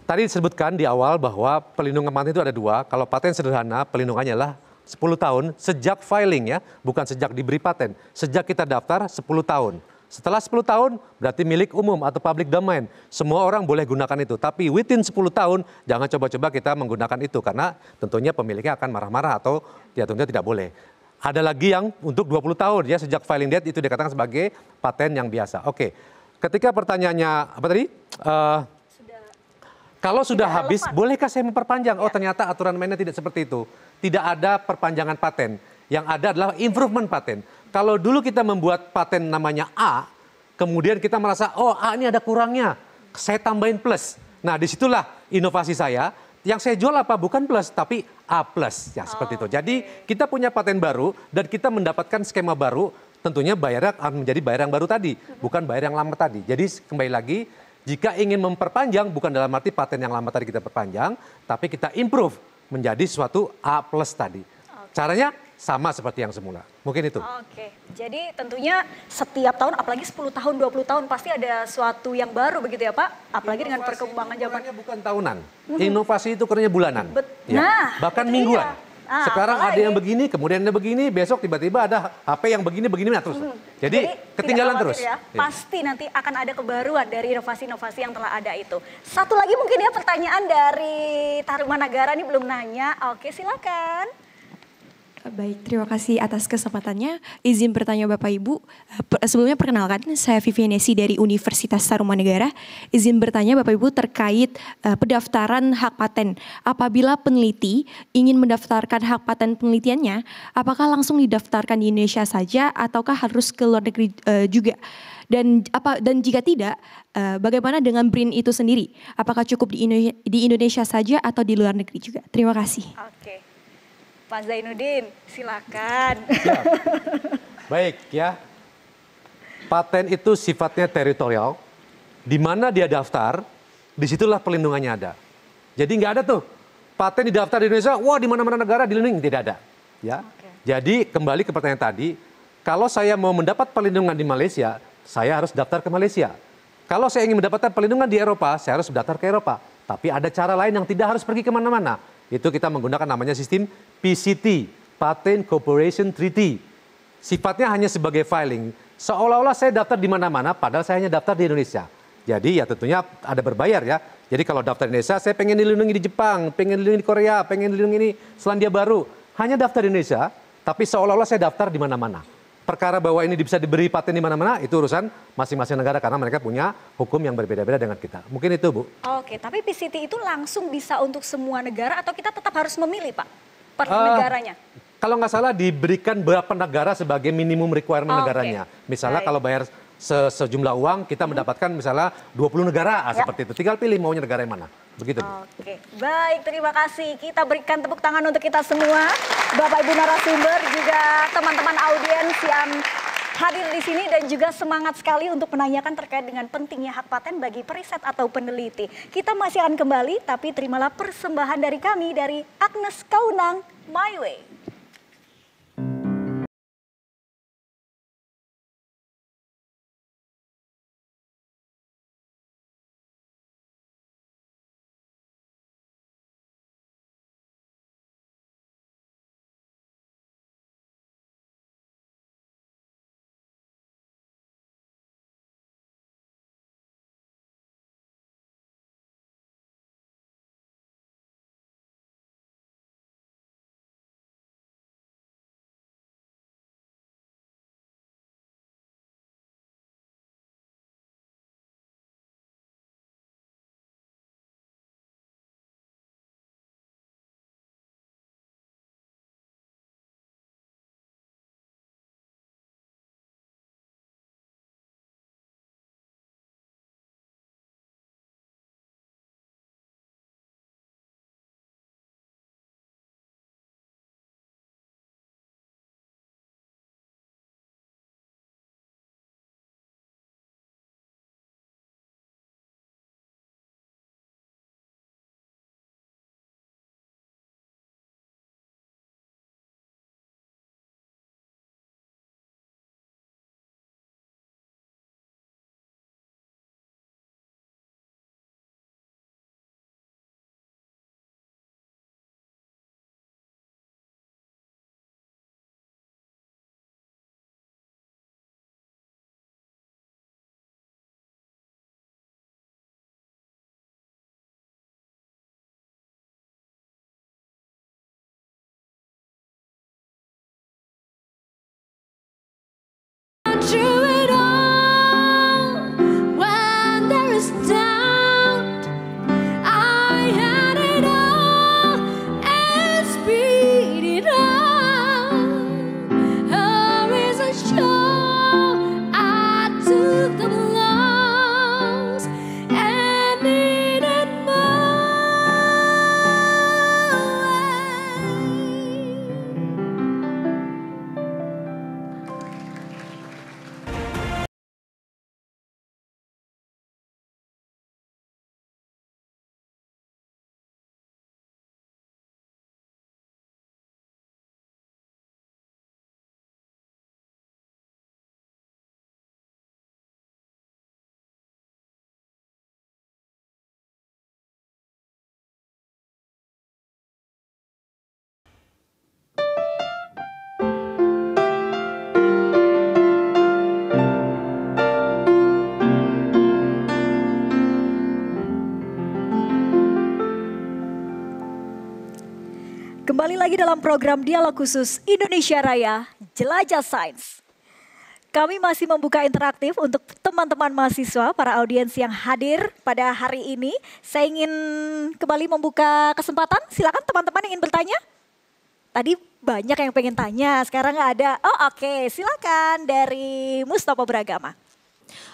Tadi disebutkan di awal bahwa pelindungan paten itu ada dua. Kalau paten sederhana, pelindungannya adalah 10 tahun sejak filing ya, bukan sejak diberi paten. Sejak kita daftar 10 tahun. Setelah 10 tahun berarti milik umum atau public domain. Semua orang boleh gunakan itu. Tapi within 10 tahun jangan coba-coba kita menggunakan itu. Karena tentunya pemiliknya akan marah-marah atau ya tentunya tidak boleh. Ada lagi yang untuk 20 tahun ya, sejak filing date itu dikatakan sebagai paten yang biasa. Oke, ketika pertanyaannya apa tadi? Kalau sudah habis, bolehkah saya memperpanjang? Oh ternyata aturan mainnya tidak seperti itu. tidak ada perpanjangan paten. Yang ada adalah improvement paten. Kalau dulu kita membuat paten namanya A, kemudian kita merasa, oh A ini ada kurangnya, saya tambahin plus. Nah disitulah inovasi saya, yang saya jual apa? Bukan plus, tapi A plus. Ya seperti itu. Jadi kita punya paten baru dan kita mendapatkan skema baru, tentunya bayarnya akan menjadi bayar yang baru tadi, bukan bayar yang lama tadi. Jadi kembali lagi, jika ingin memperpanjang, bukan dalam arti paten yang lama tadi kita perpanjang, tapi kita improve menjadi suatu A plus tadi. Caranya sama seperti yang semula. Mungkin itu. Oke, jadi tentunya setiap tahun, apalagi 10 tahun, 20 tahun, pasti ada suatu yang baru begitu ya Pak? Apalagi dengan perkembangan zaman. Bukan tahunan, inovasi itu ukurannya bulanan. Ya. Nah, bahkan itu mingguan. dia. Sekarang ada apalagi? yang begini, kemudian ada begini, besok tiba-tiba ada HP yang begini, nah terus. Jadi ketinggalan terus. Ya, pasti nanti akan ada kebaruan dari inovasi-inovasi yang telah ada itu. Satu lagi mungkin ya pertanyaan dari Tarumanagara ini belum nanya. Oke, silakan. Baik, terima kasih atas kesempatannya. Izin bertanya Bapak Ibu, sebelumnya perkenalkan saya Vivianesi dari Universitas Tarumanagara. Izin bertanya Bapak Ibu terkait pendaftaran hak paten. Apabila peneliti ingin mendaftarkan hak paten penelitiannya, apakah langsung didaftarkan di Indonesia saja ataukah harus ke luar negeri juga? Dan jika tidak, bagaimana dengan BRIN itu sendiri? Apakah cukup di Indonesia saja atau di luar negeri juga? Terima kasih. Oke. Pak Zainuddin, silakan. Ya. Baik ya, paten itu sifatnya teritorial, di mana dia daftar, disitulah perlindungannya ada. Jadi nggak ada tuh, paten didaftar di Indonesia, wah di mana-mana negara dilindungi, tidak ada. Ya. Jadi kembali ke pertanyaan tadi, kalau saya mau mendapat perlindungan di Malaysia, saya harus daftar ke Malaysia. Kalau saya ingin mendapatkan perlindungan di Eropa, saya harus daftar ke Eropa. Tapi ada cara lain yang tidak harus pergi kemana-mana. Itu kita menggunakan namanya sistem PCT, Patent Cooperation Treaty. Sifatnya hanya sebagai filing. Seolah-olah saya daftar di mana-mana, padahal saya hanya daftar di Indonesia. Jadi ya tentunya ada berbayar ya. Jadi kalau daftar di Indonesia, saya pengen dilindungi di Jepang, pengen dilindungi di Korea, pengen dilindungi di Selandia Baru. Hanya daftar di Indonesia, tapi seolah-olah saya daftar di mana-mana. Perkara bahwa ini bisa diberi paten di mana-mana, itu urusan masing-masing negara karena mereka punya hukum yang berbeda-beda dengan kita. Mungkin itu, Bu. Oke, tapi PCT itu langsung bisa untuk semua negara atau kita tetap harus memilih, Pak, per negaranya? Kalau nggak salah diberikan beberapa negara sebagai minimum requirement negaranya. Misalnya kalau bayar sejumlah uang, kita mendapatkan misalnya 20 negara, seperti itu. Tinggal pilih maunya negara yang mana. Begitu, Bu. Oke, baik, terima kasih. Kita berikan tepuk tangan untuk kita semua, Bapak Ibu narasumber, juga teman-teman audiens yang hadir di sini dan juga semangat sekali untuk menanyakan terkait dengan pentingnya hak paten bagi periset atau peneliti. Kita masih akan kembali, tapi terimalah persembahan dari kami, dari Agnes Kaunang, My Way. lagi dalam program Dialog Khusus Indonesia Raya Jelajah Sains. Kami masih membuka interaktif untuk teman-teman mahasiswa, para audiens yang hadir pada hari ini. Saya ingin kembali membuka kesempatan, silakan teman-teman yang ingin bertanya. Tadi banyak yang pengen tanya, sekarang ada. Oh oke, silakan dari Mustopo Beragama.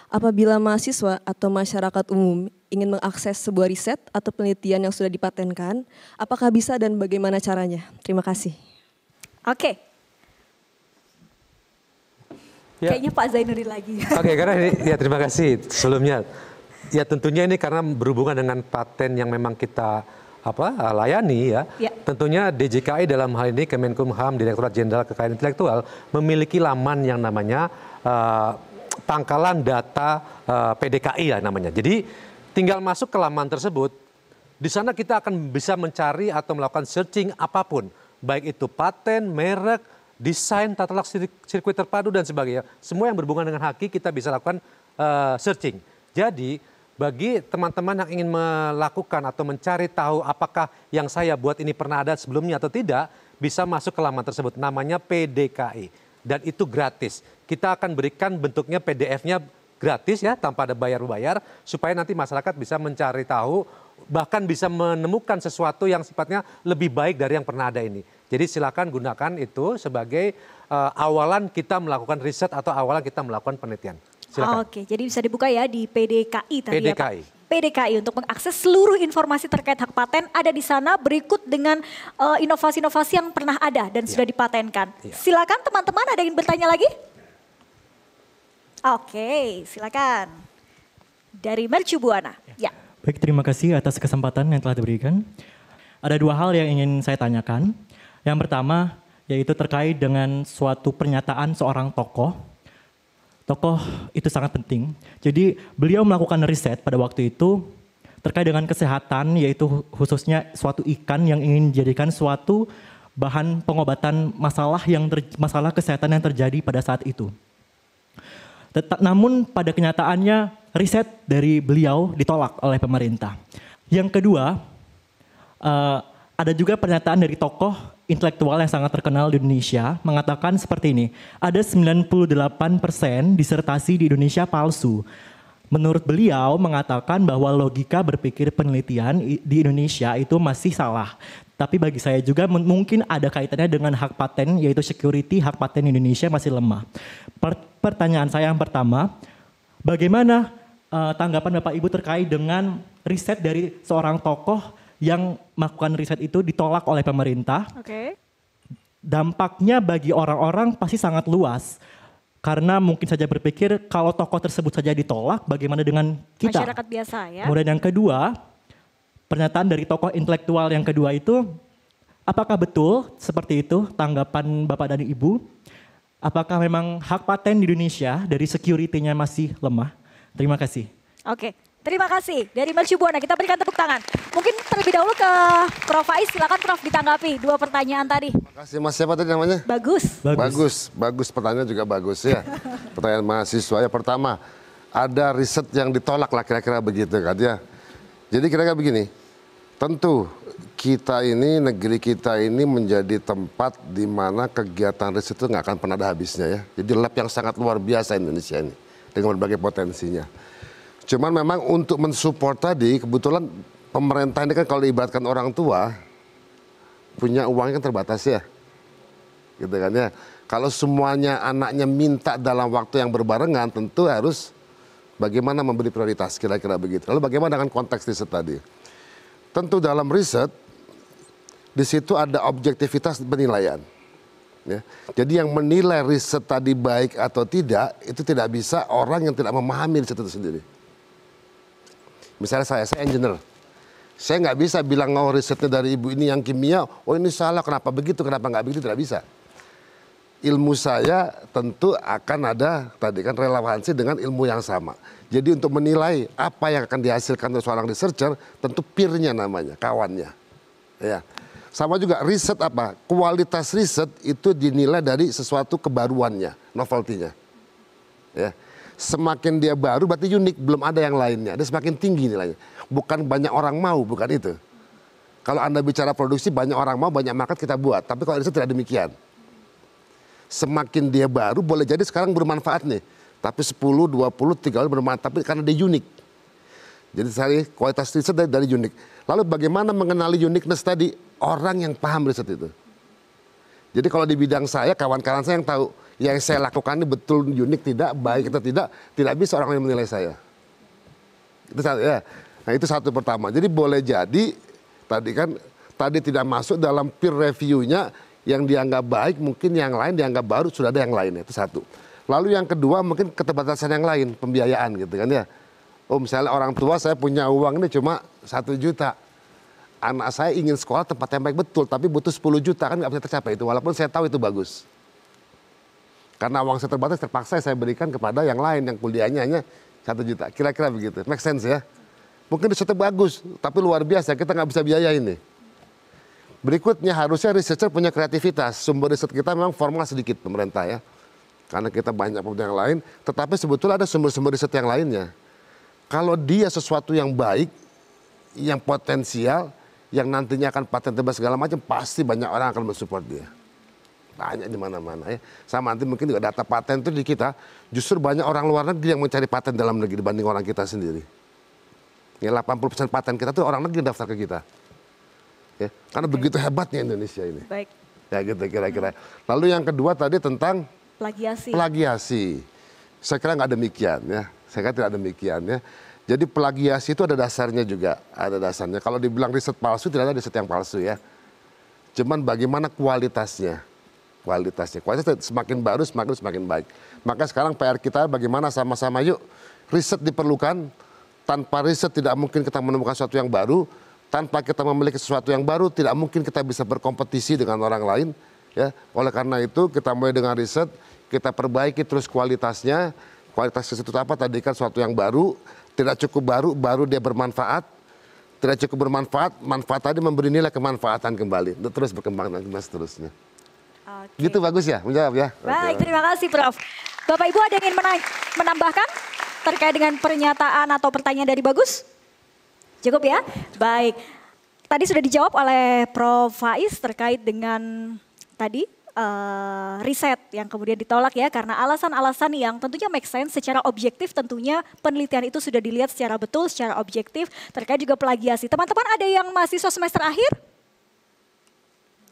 Apabila mahasiswa atau masyarakat umum ingin mengakses sebuah riset atau penelitian yang sudah dipatenkan, apakah bisa dan bagaimana caranya? Terima kasih. Oke. Ya. Kayaknya Pak Zainuddin lagi. Oke, karena ini, ya terima kasih sebelumnya. Ya tentunya ini karena berhubungan dengan paten yang memang kita layani ya. Tentunya DJKI dalam hal ini Kemenkumham, Direktorat Jenderal Kekayaan Intelektual memiliki laman yang namanya pangkalan data PDKI ya namanya. Jadi tinggal masuk ke laman tersebut, di sana kita akan bisa mencari atau melakukan searching apapun, baik itu paten, merek, desain, tata laksana sirkuit terpadu dan sebagainya. Semua yang berhubungan dengan haki kita bisa lakukan searching. Jadi bagi teman-teman yang ingin melakukan atau mencari tahu apakah yang saya buat ini pernah ada sebelumnya atau tidak, bisa masuk ke laman tersebut, namanya PDKI. Dan itu gratis. Kita akan berikan bentuknya PDF-nya gratis ya, tanpa ada bayar-bayar, supaya nanti masyarakat bisa mencari tahu, bahkan bisa menemukan sesuatu yang sifatnya lebih baik dari yang pernah ada ini. Jadi silakan gunakan itu sebagai awalan kita melakukan riset atau awalan kita melakukan penelitian. Silakan. Oke, jadi bisa dibuka ya di PDKI tadi PDKI. ya Pak. PDKI untuk mengakses seluruh informasi terkait hak paten ada di sana berikut dengan inovasi-inovasi yang pernah ada dan sudah dipatenkan. Silakan teman-teman, ada yang bertanya lagi? Oke, silakan. Dari Mercu Buana. Ya. Baik, terima kasih atas kesempatan yang telah diberikan. Ada dua hal yang ingin saya tanyakan. Yang pertama yaitu terkait dengan suatu pernyataan seorang tokoh. Tokoh itu sangat penting. Jadi beliau melakukan riset pada waktu itu terkait dengan kesehatan, yaitu khususnya suatu ikan yang ingin dijadikan suatu bahan pengobatan masalah kesehatan yang terjadi pada saat itu. Namun pada kenyataannya riset dari beliau ditolak oleh pemerintah. Yang kedua, ada juga pernyataan dari tokoh intelektual yang sangat terkenal di Indonesia mengatakan seperti ini, ada 98% disertasi di Indonesia palsu. Menurut beliau mengatakan bahwa logika berpikir penelitian di Indonesia itu masih salah. Tapi bagi saya juga mungkin ada kaitannya dengan hak paten, yaitu security hak paten Indonesia masih lemah. Pertanyaan saya yang pertama, bagaimana tanggapan Bapak Ibu terkait dengan riset dari seorang tokoh yang melakukan riset itu ditolak oleh pemerintah? Oke. Dampaknya bagi orang-orang pasti sangat luas. Karena mungkin saja berpikir kalau tokoh tersebut saja ditolak, bagaimana dengan kita? Masyarakat biasa ya. Kemudian yang kedua, pernyataan dari tokoh intelektual yang kedua itu, apakah betul seperti itu tanggapan Bapak dan Ibu? Apakah memang hak paten di Indonesia dari security-nya masih lemah? Terima kasih. Oke. Terima kasih. Dari Mercu Buana kita berikan tepuk tangan. Mungkin terlebih dahulu ke Prof. Faiz, silakan Prof ditanggapi dua pertanyaan tadi. Terima kasih Mas, siapa tadi namanya? Bagus. Bagus, pertanyaan juga bagus ya. Pertanyaan mahasiswa ya, pertama ada riset yang ditolak lah kira-kira begitu kan ya. Jadi kira-kira begini, tentu kita ini, negeri kita ini menjadi tempat di mana kegiatan riset itu nggak akan pernah ada habisnya ya. Jadi lab yang sangat luar biasa Indonesia ini dengan berbagai potensinya. Cuman memang untuk mensupport tadi, kebetulan pemerintah ini kan kalau diibaratkan orang tua, punya uangnya kan terbatas ya. Gitu kan ya. Kalau semuanya anaknya minta dalam waktu yang berbarengan, tentu harus bagaimana memberi prioritas, kira-kira begitu. Lalu bagaimana dengan konteks riset tadi? Tentu dalam riset, di situ ada objektivitas penilaian. Ya. Jadi yang menilai riset tadi baik atau tidak, itu tidak bisa orang yang tidak memahami riset itu sendiri. Misalnya saya engineer. Saya nggak bisa bilang, oh risetnya dari ibu ini yang kimia, oh ini salah, kenapa begitu, kenapa nggak begitu, tidak bisa. Ilmu saya tentu akan ada, tadi kan relevansi dengan ilmu yang sama. Jadi untuk menilai apa yang akan dihasilkan oleh seorang researcher, tentu peer-nya namanya, kawannya. Ya. Sama juga riset apa, kualitas riset itu dinilai dari sesuatu kebaruannya, novelty-nya. Ya. Semakin dia baru berarti unik, belum ada yang lainnya. Dia semakin tinggi nilainya. Bukan banyak orang mau, bukan itu. Kalau Anda bicara produksi, banyak orang mau, banyak market kita buat. Tapi kalau riset tidak demikian. Semakin dia baru, boleh jadi sekarang bermanfaat nih. Tapi 10, 20, 30 bermanfaat. Tapi karena dia unik. Jadi cari kualitas riset dari unik. Lalu bagaimana mengenali uniqueness tadi? Orang yang paham riset itu. Jadi kalau di bidang saya, kawan-kawan saya yang tahu. Yang saya lakukan ini betul unik, tidak, baik atau tidak bisa orang yang menilai saya. Itu satu, ya. Nah itu satu pertama. Jadi boleh jadi, tadi tidak masuk dalam peer review-nya yang dianggap baik, mungkin yang lain dianggap baru, sudah ada yang lainnya, itu satu. Lalu yang kedua mungkin keterbatasan yang lain, pembiayaan gitu kan ya. Oh misalnya orang tua saya punya uang ini cuma 1 juta. Anak saya ingin sekolah tempat yang baik betul, tapi butuh 10 juta kan nggak bisa tercapai itu, walaupun saya tahu itu bagus. Karena uang saya terbatas, terpaksa saya berikan kepada yang lain, yang kuliahnya hanya 1 juta. Kira-kira begitu, make sense ya. Mungkin risetnya bagus, tapi luar biasa, kita nggak bisa biayain nih. Berikutnya harusnya researcher punya kreativitas. Sumber riset kita memang formal sedikit pemerintah ya. Karena kita banyak yang lain, tetapi sebetulnya ada sumber-sumber riset yang lainnya. Kalau dia sesuatu yang baik, yang potensial, yang nantinya akan paten bebas segala macam, pasti banyak orang akan mensupport dia. Banyak di mana-mana ya. Sama nanti mungkin juga data paten itu di kita, justru banyak orang luar negeri yang mencari paten dalam negeri dibanding orang kita sendiri. Ya 80% paten kita tuh orang negeri daftar ke kita. Ya, karena begitu hebatnya Indonesia ini. Baik. Ya gitu kira-kira. Lalu yang kedua tadi tentang plagiasi. Saya kira nggak demikian ya. Saya kira tidak demikian ya. Jadi plagiasi itu ada dasarnya juga. Ada dasarnya. Kalau dibilang riset palsu, tidak ada riset yang palsu ya. Cuman bagaimana kualitasnya. Kualitas semakin baru, semakin baik. Maka sekarang PR kita bagaimana sama-sama yuk. Riset diperlukan. Tanpa riset tidak mungkin kita menemukan sesuatu yang baru. Tanpa kita memiliki sesuatu yang baru, tidak mungkin kita bisa berkompetisi dengan orang lain. Ya, oleh karena itu kita mulai dengan riset, kita perbaiki terus kualitasnya. Kualitas riset itu apa? Tadi kan sesuatu yang baru, tidak cukup baru dia bermanfaat. Tidak cukup bermanfaat, manfaat tadi memberi nilai kemanfaatan kembali. Terus berkembang dan seterusnya. Gitu bagus ya, menjawab ya. Baik, terima kasih Prof. Bapak Ibu ada yang ingin menambahkan terkait dengan pernyataan atau pertanyaan dari Bagus? Cukup ya? Baik. Tadi sudah dijawab oleh Prof. Faiz terkait dengan tadi riset yang kemudian ditolak ya karena alasan-alasan yang tentunya make sense secara objektif, tentunya penelitian itu sudah dilihat secara betul, secara objektif, terkait juga plagiasi. Teman-teman ada yang mahasiswa semester akhir?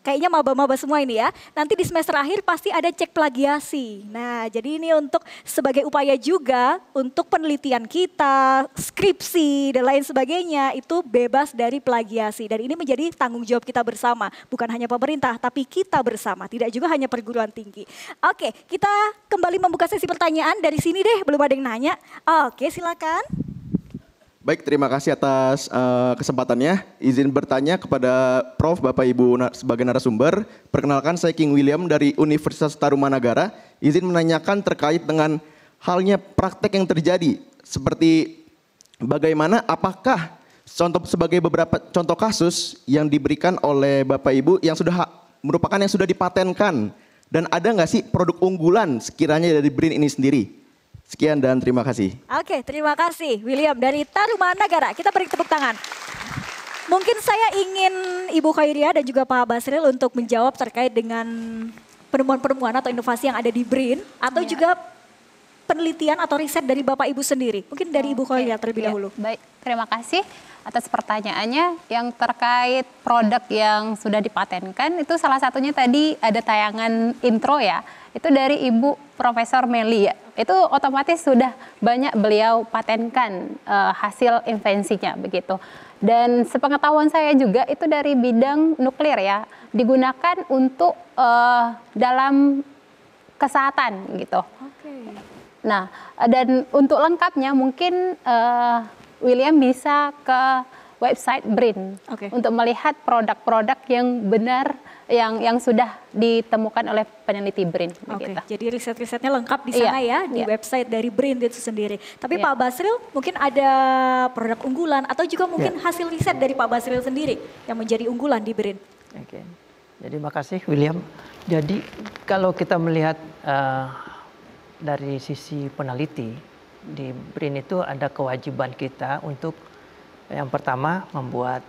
Kayaknya maba-maba semua ini ya. Nanti di semester akhir pasti ada cek plagiasi. Nah, jadi ini untuk sebagai upaya juga untuk penelitian kita, skripsi dan lain sebagainya itu bebas dari plagiasi. Dan ini menjadi tanggung jawab kita bersama. Bukan hanya pemerintah, tapi kita bersama. Tidak juga hanya perguruan tinggi. Oke, kita kembali membuka sesi pertanyaan. Dari sini deh, belum ada yang nanya. Oke, silakan. Baik, terima kasih atas kesempatannya. Izin bertanya kepada Prof, Bapak Ibu sebagai narasumber. Perkenalkan saya King William dari Universitas Tarumanagara. Izin menanyakan terkait dengan halnya praktek yang terjadi. Seperti bagaimana, apakah sebagai beberapa contoh kasus yang diberikan oleh Bapak Ibu yang merupakan yang sudah dipatenkan. Dan ada nggak sih produk unggulan sekiranya dari BRIN ini sendiri? Sekian dan terima kasih. Oke, terima kasih William dari Tarumanagara. Kita beri tepuk tangan. Mungkin saya ingin Ibu Khairia dan juga Pak Basril untuk menjawab terkait dengan penemuan-penemuan atau inovasi yang ada di BRIN atau juga penelitian atau riset dari Bapak Ibu sendiri. Mungkin dari Ibu Khairia terlebih dahulu. Baik, terima kasih atas pertanyaannya. Yang terkait produk yang sudah dipatenkan itu salah satunya tadi ada tayangan intro ya. Itu dari Ibu Profesor Meli ya. Itu otomatis sudah banyak beliau patenkan hasil invensinya begitu. Dan sepengetahuan saya juga itu dari bidang nuklir ya. Digunakan untuk dalam kesehatan gitu. Nah, dan untuk lengkapnya mungkin William bisa ke website BRIN untuk melihat produk-produk yang benar yang sudah ditemukan oleh peneliti BRIN. Jadi riset-risetnya lengkap di sana ya di website dari BRIN itu sendiri. Tapi Pak Basril mungkin ada produk unggulan atau juga mungkin hasil riset dari Pak Basril sendiri yang menjadi unggulan di BRIN. Oke. Jadi makasih William. Jadi kalau kita melihat dari sisi peneliti di BRIN itu ada kewajiban kita untuk yang pertama membuat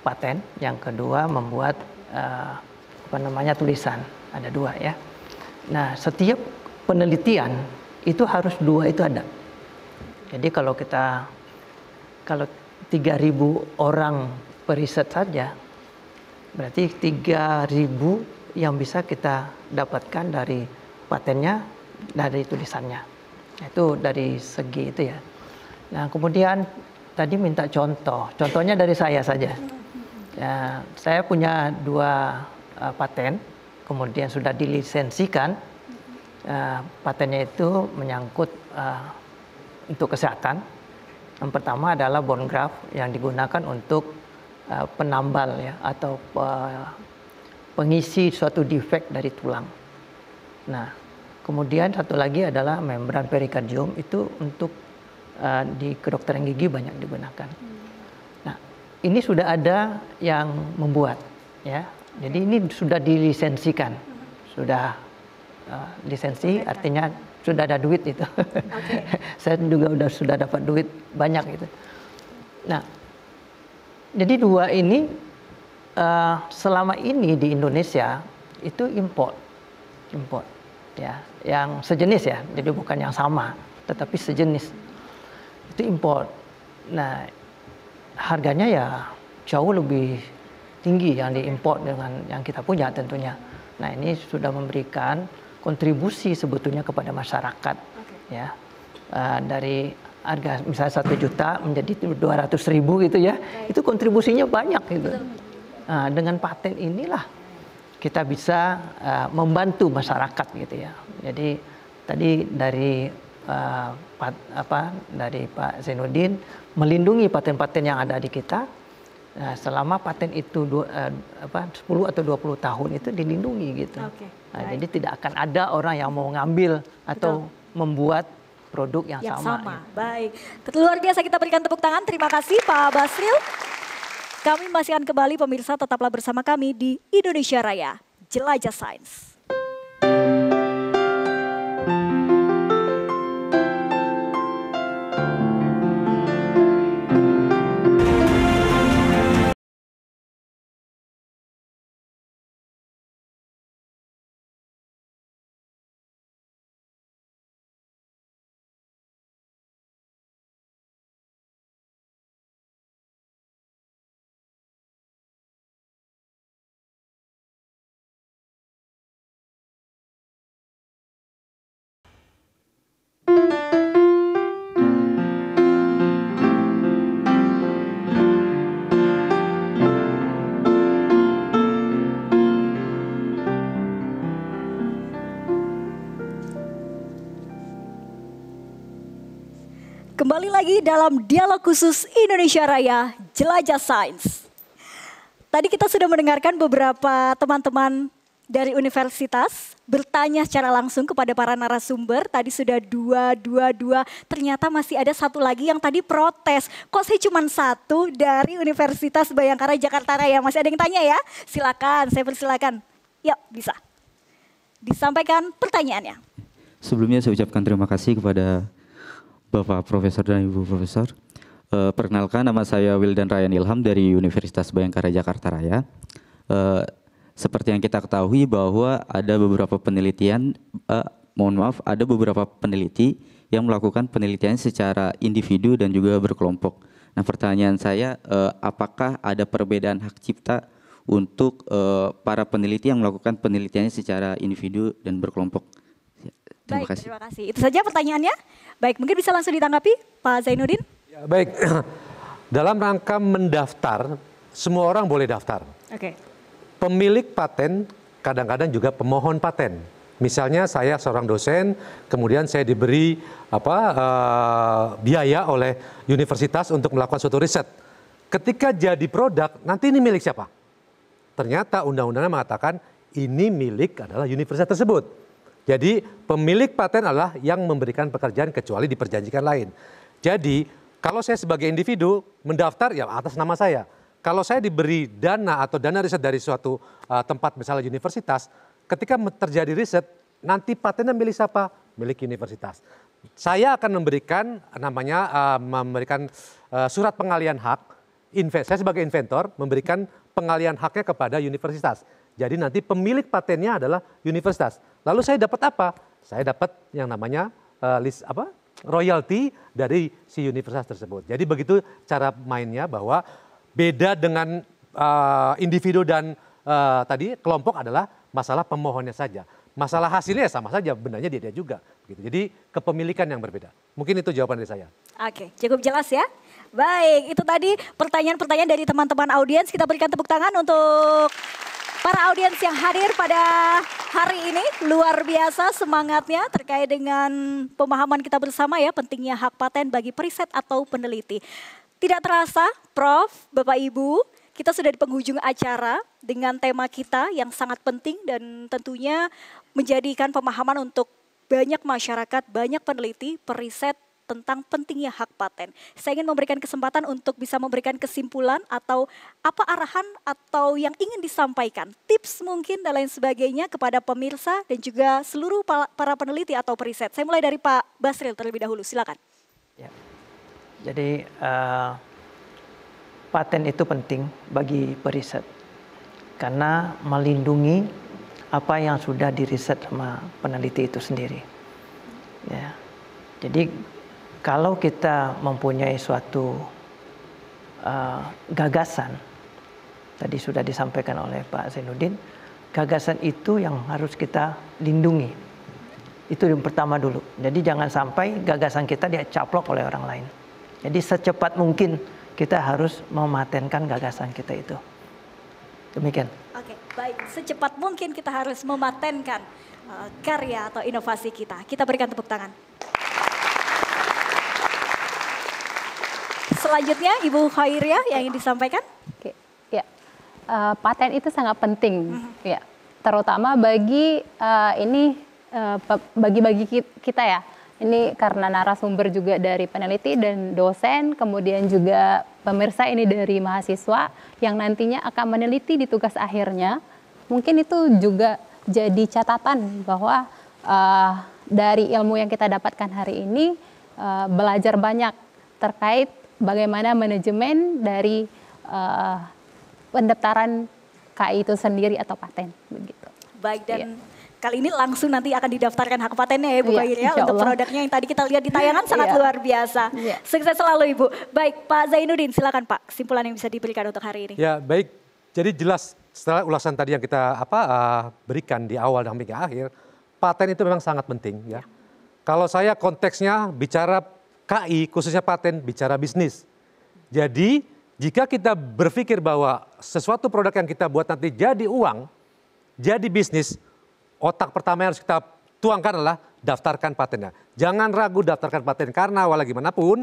paten, yang kedua membuat tulisan. Ada 2 ya. Nah, setiap penelitian itu harus 2 itu ada. Jadi kalau 3.000 orang periset saja, berarti 3.000 yang bisa kita dapatkan dari patennya, dari tulisannya. Itu dari segi itu ya. Nah, kemudian tadi minta contohnya dari saya saja. Ya, saya punya 2 paten, kemudian sudah dilisensikan. Patennya itu menyangkut untuk kesehatan. Yang pertama adalah bone graft yang digunakan untuk penambal ya, atau pengisi suatu defek dari tulang. Nah, kemudian satu lagi adalah membran perikardium, itu untuk di kedokteran gigi banyak digunakan. Nah, ini sudah ada yang membuat ya. Jadi ini sudah dilisensikan. Sudah lisensi artinya sudah ada duit itu. Saya juga sudah dapat duit banyak gitu. Nah, jadi 2 ini selama ini di Indonesia itu import ya, yang sejenis ya. Jadi bukan yang sama, tetapi sejenis. Itu import. Nah, harganya ya jauh lebih tinggi yang diimport dengan yang kita punya tentunya. Nah, ini sudah memberikan kontribusi sebetulnya kepada masyarakat ya. Dari harga misalnya 1 juta menjadi 200.000 gitu ya. Itu kontribusinya banyak gitu. Nah, dengan paten inilah kita bisa membantu masyarakat gitu ya. Jadi tadi dari dari Pak Zainuddin melindungi paten-paten yang ada di kita. Nah, selama paten itu 10 atau 20 tahun itu dilindungi gitu. Nah, jadi tidak akan ada orang yang mau ngambil atau membuat produk yang sama. Gitu. Baik, luar biasa, kita berikan tepuk tangan. Terima kasih Pak Basril. Kami masih akan kembali, pemirsa, tetaplah bersama kami di Indonesia Raya, Jelajah Sains. Kembali lagi dalam dialog khusus Indonesia Raya, Jelajah Sains. Tadi kita sudah mendengarkan beberapa teman-teman dari universitas bertanya secara langsung kepada para narasumber. Tadi sudah dua. Ternyata masih ada satu lagi yang tadi protes. Kok saya cuma 1 dari Universitas Bhayangkara Jakarta Raya? Masih ada yang tanya ya? Silakan, saya persilakan. Yuk, bisa. Disampaikan pertanyaannya. Sebelumnya saya ucapkan terima kasih kepada Bapak Profesor dan Ibu Profesor. Perkenalkan, nama saya Wildan Ryan Ilham dari Universitas Bhayangkara Jakarta Raya. Seperti yang kita ketahui bahwa ada beberapa penelitian, ada beberapa peneliti yang melakukan penelitian secara individu dan juga berkelompok. Nah, pertanyaan saya, apakah ada perbedaan hak cipta untuk para peneliti yang melakukan penelitiannya secara individu dan berkelompok? Terima kasih. Terima kasih. Itu saja pertanyaannya. Baik, mungkin bisa langsung ditanggapi Pak Zainuddin. Ya, baik, dalam rangka mendaftar, semua orang boleh daftar. Oke. Pemilik paten kadang-kadang juga pemohon paten. Misalnya saya seorang dosen, kemudian saya diberi biaya oleh universitas untuk melakukan suatu riset. Ketika jadi produk, nanti ini milik siapa? Ternyata undang-undangnya mengatakan ini milik adalah universitas tersebut. Jadi pemilik paten adalah yang memberikan pekerjaan kecuali diperjanjikan lain. Jadi kalau saya sebagai individu mendaftar ya atas nama saya. Kalau saya diberi dana atau dana riset dari suatu tempat misalnya universitas, ketika terjadi riset nanti patennya milik siapa? Milik universitas. Saya akan memberikan surat pengalian hak saya sebagai inventor memberikan pengalihan haknya kepada universitas. Jadi nanti pemilik patennya adalah universitas. Lalu saya dapat apa? Saya dapat yang namanya royalti dari si universitas tersebut. Jadi begitu cara mainnya, bahwa beda dengan individu dan tadi kelompok adalah masalah pemohonnya saja. Masalah hasilnya sama saja, benarnya dia juga. Gitu. Jadi kepemilikan yang berbeda. Mungkin itu jawaban dari saya. Oke, cukup jelas ya. Baik, itu tadi pertanyaan-pertanyaan dari teman-teman audiens. Kita berikan tepuk tangan untuk para audiens yang hadir pada hari ini. Luar biasa semangatnya terkait dengan pemahaman kita bersama ya, pentingnya hak paten bagi periset atau peneliti. Tidak terasa, Prof, Bapak Ibu, kita sudah di penghujung acara dengan tema kita yang sangat penting dan tentunya menjadikan pemahaman untuk banyak masyarakat, banyak peneliti, periset tentang pentingnya hak paten. Saya ingin memberikan kesempatan untuk bisa memberikan kesimpulan atau apa arahan atau yang ingin disampaikan, tips mungkin dan lain sebagainya kepada pemirsa dan juga seluruh para peneliti atau periset. Saya mulai dari Pak Basril terlebih dahulu, silakan. Ya. Jadi paten itu penting bagi periset karena melindungi apa yang sudah diriset sama peneliti itu sendiri. Ya. Jadi kalau kita mempunyai suatu gagasan, tadi sudah disampaikan oleh Pak Zainuddin, gagasan itu yang harus kita lindungi. Itu yang pertama dulu. Jadi jangan sampai gagasan kita dicaplok oleh orang lain. Jadi secepat mungkin kita harus mematenkan gagasan kita itu. Demikian. Oke, baik. Secepat mungkin kita harus mematenkan karya atau inovasi kita. Kita berikan tepuk tangan. Selanjutnya Ibu Khairia yang ingin disampaikan. Oke, ya, paten itu sangat penting, ya, terutama bagi bagi kita ya. Ini karena narasumber juga dari peneliti dan dosen, kemudian juga pemirsa ini dari mahasiswa yang nantinya akan meneliti di tugas akhirnya. Mungkin itu juga jadi catatan bahwa dari ilmu yang kita dapatkan hari ini belajar banyak terkait bagaimana manajemen dari pendaftaran KI itu sendiri atau paten begitu. Baik, dan kali ini langsung nanti akan didaftarkan hak patennya ya Bu Khairia untuk produknya yang tadi kita lihat di tayangan sangat luar biasa. Sukses selalu Ibu. Baik, Pak Zainuddin silakan Pak, kesimpulan yang bisa diberikan untuk hari ini. Ya baik, jadi jelas setelah ulasan tadi yang kita berikan di awal dan hingga akhir, paten itu memang sangat penting ya. Kalau saya konteksnya bicara KI, khususnya paten, bicara bisnis. Jadi jika kita berpikir bahwa sesuatu produk yang kita buat nanti jadi uang, jadi bisnis, otak pertama yang harus kita tuangkan adalah daftarkan patennya. Jangan ragu daftarkan paten karena walaupun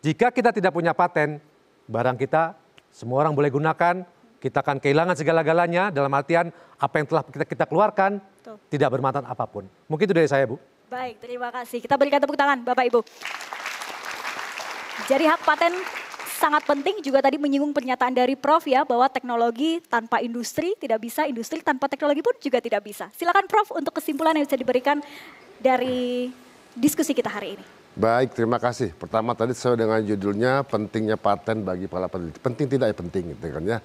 jika kita tidak punya paten, barang kita semua orang boleh gunakan, kita akan kehilangan segala-galanya dalam artian apa yang telah kita keluarkan tidak bermanfaat apapun. Mungkin itu dari saya Bu. Baik, terima kasih. Kita berikan tepuk tangan Bapak Ibu. Jadi hak paten sangat penting, juga tadi menyinggung pernyataan dari Prof ya bahwa teknologi tanpa industri tidak bisa, industri tanpa teknologi pun juga tidak bisa. Silakan Prof untuk kesimpulan yang bisa diberikan dari diskusi kita hari ini. Baik, terima kasih. Pertama tadi sesuai dengan judulnya pentingnya paten bagi para peneliti. Penting tidak ya penting gitu kan ya.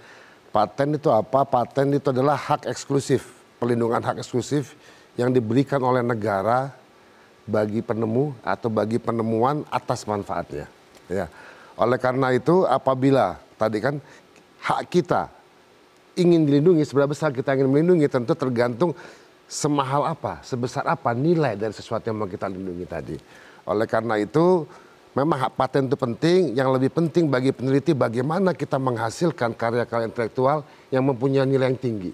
Paten itu apa? Paten itu adalah hak eksklusif, pelindungan hak eksklusif yang diberikan oleh negara bagi penemu atau bagi penemuan atas manfaatnya. Ya. Oleh karena itu apabila tadi kan hak kita ingin dilindungi, seberapa besar kita ingin melindungi tentu tergantung semahal apa, sebesar apa nilai dari sesuatu yang mau kita lindungi tadi. Oleh karena itu memang hak paten itu penting, yang lebih penting bagi peneliti bagaimana kita menghasilkan karya-karya intelektual yang mempunyai nilai yang tinggi.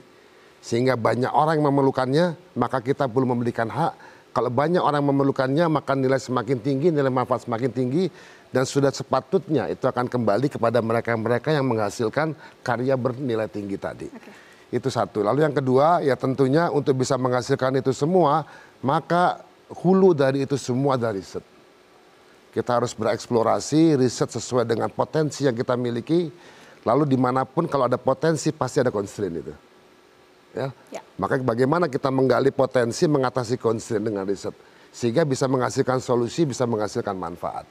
Sehingga banyak orang yang memerlukannya, maka kita perlu memberikan hak. Kalau banyak orang memerlukannya, maka nilai semakin tinggi, nilai manfaat semakin tinggi. Dan sudah sepatutnya itu akan kembali kepada mereka-mereka yang menghasilkan karya bernilai tinggi tadi. Itu satu. Lalu yang kedua, ya tentunya untuk bisa menghasilkan itu semua, maka hulu dari itu semua adalah riset. Kita harus bereksplorasi, riset sesuai dengan potensi yang kita miliki. Lalu dimanapun kalau ada potensi, pasti ada constraint itu. Ya. Maka bagaimana kita menggali potensi, mengatasi constraint dengan riset. Sehingga bisa menghasilkan solusi, bisa menghasilkan manfaat.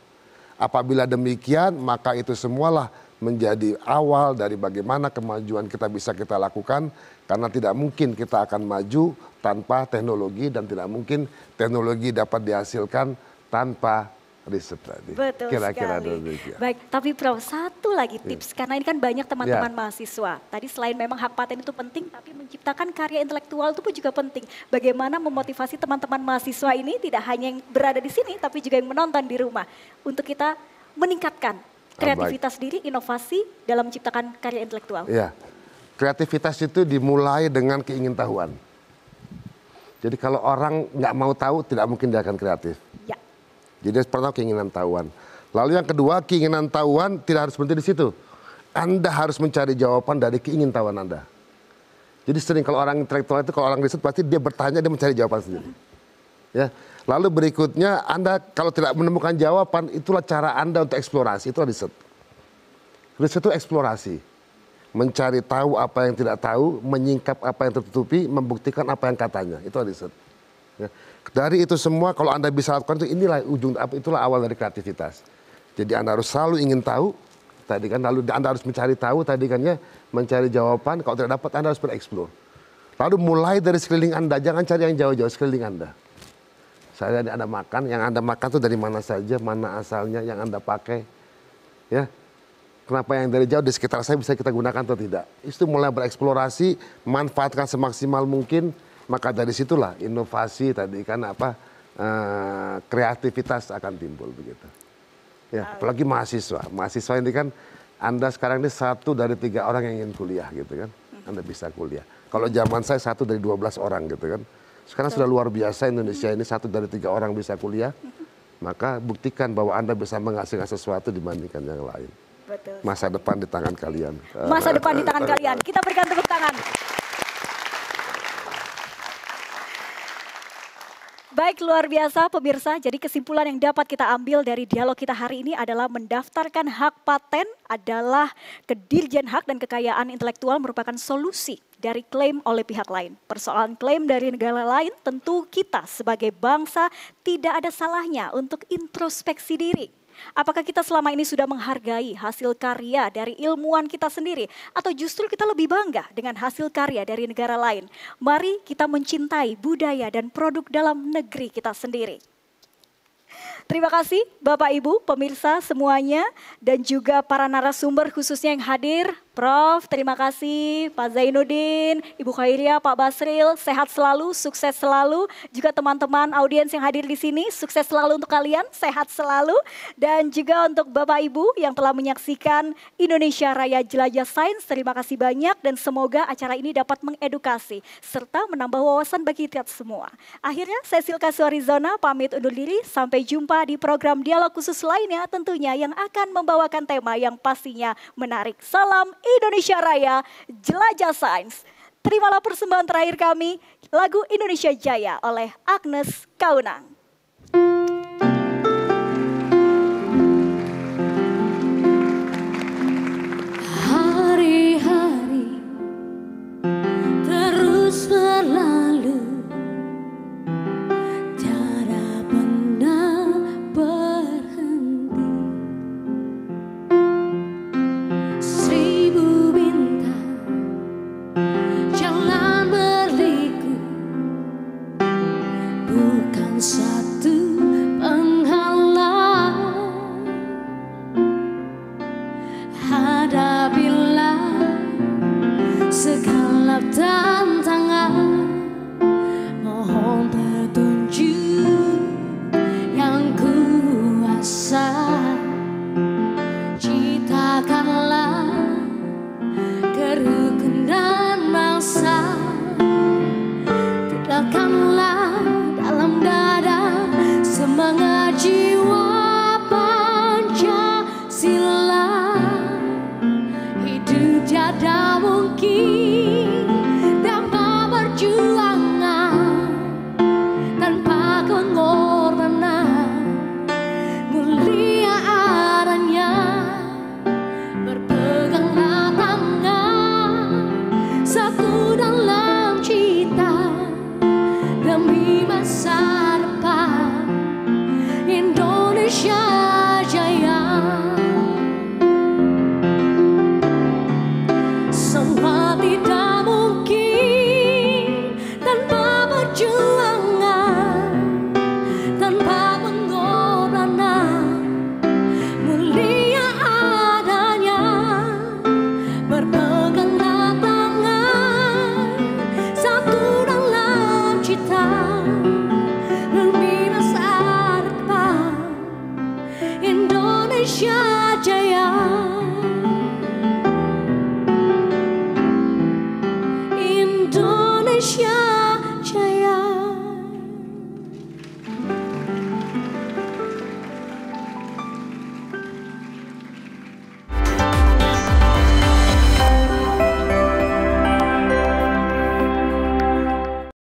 Apabila demikian, maka itu semualah menjadi awal dari bagaimana kemajuan kita bisa kita lakukan, karena tidak mungkin kita akan maju tanpa teknologi dan tidak mungkin teknologi dapat dihasilkan tanpa riset tadi. Betul Kira-kira sekali. demikian. Baik, tapi Prof, satu lagi tips, karena ini kan banyak teman-teman mahasiswa. Tadi selain memang hak paten itu penting, tapi menciptakan karya intelektual itu pun juga penting. Bagaimana memotivasi teman-teman mahasiswa ini tidak hanya yang berada di sini, tapi juga yang menonton di rumah. Untuk kita meningkatkan kreativitas diri, inovasi dalam menciptakan karya intelektual. Ya, kreativitas itu dimulai dengan keingintahuan. Jadi kalau orang nggak mau tahu, tidak mungkin dia akan kreatif. Ya. Jadi pertama keinginan tahuan. Lalu yang kedua, keinginan tahuan tidak harus berhenti di situ. Anda harus mencari jawaban dari keingintahuan Anda. Jadi sering kalau orang intelektual itu, kalau orang riset pasti dia bertanya, dia mencari jawaban sendiri. Ya. Lalu berikutnya, Anda kalau tidak menemukan jawaban, itulah cara Anda untuk eksplorasi, itulah riset. Riset itu eksplorasi. Mencari tahu apa yang tidak tahu, menyingkap apa yang tertutupi, membuktikan apa yang katanya. Itulah riset. Ya. Dari itu semua kalau Anda bisa lakukan itu, itulah awal dari kreativitas. Jadi Anda harus selalu ingin tahu, tadi kan, lalu Anda harus mencari tahu, tadi kan ya, mencari jawaban, kalau tidak dapat Anda harus bereksplor. Lalu mulai dari sekeliling Anda, jangan cari yang jauh-jauh, sekeliling Anda. Saya Anda makan, yang Anda makan itu dari mana saja, mana asalnya, yang Anda pakai. Ya. Kenapa yang dari jauh di sekitar saya bisa kita gunakan atau tidak. Itu mulai bereksplorasi, manfaatkan semaksimal mungkin, maka dari situlah inovasi tadi kan kreativitas akan timbul begitu. Ya, apalagi mahasiswa. Mahasiswa ini kan Anda sekarang ini 1 dari 3 orang yang ingin kuliah gitu kan. Anda bisa kuliah. Kalau zaman saya 1 dari 12 orang gitu kan. Sekarang sudah luar biasa Indonesia ini 1 dari 3 orang bisa kuliah. Maka buktikan bahwa Anda bisa menghasilkan sesuatu dibandingkan yang lain. Betul. Masa depan di tangan kalian. Masa depan di tangan kalian. Kita berikan tepuk tangan. Baik, luar biasa pemirsa. Jadi kesimpulan yang dapat kita ambil dari dialog kita hari ini adalah mendaftarkan hak paten adalah ke Dirjen Hak dan Kekayaan Intelektual merupakan solusi dari klaim oleh pihak lain. Persoalan klaim dari negara lain tentu kita sebagai bangsa tidak ada salahnya untuk introspeksi diri. Apakah kita selama ini sudah menghargai hasil karya dari ilmuwan kita sendiri? Atau justru kita lebih bangga dengan hasil karya dari negara lain? Mari kita mencintai budaya dan produk dalam negeri kita sendiri. Terima kasih Bapak Ibu, pemirsa semuanya, dan juga para narasumber khususnya yang hadir. Prof, terima kasih. Pak Zainuddin, Ibu Khairia, Pak Basril, sehat selalu, sukses selalu. Juga teman-teman audiens yang hadir di sini, sukses selalu untuk kalian, sehat selalu. Dan juga untuk Bapak Ibu yang telah menyaksikan Indonesia Raya Jelajah Sains, terima kasih banyak dan semoga acara ini dapat mengedukasi serta menambah wawasan bagi kita semua. Akhirnya saya Silka Suarizona pamit undur diri, sampai jumpa di program dialog khusus lainnya tentunya yang akan membawakan tema yang pastinya menarik. Salam Indonesia Raya Jelajah Sains. Terimalah persembahan terakhir kami, lagu Indonesia Jaya oleh Agnes Kaunang. Hari-hari terus berlalu, tiada pernah berhenti. Seribu bintang jalan berliku, bukan tanpa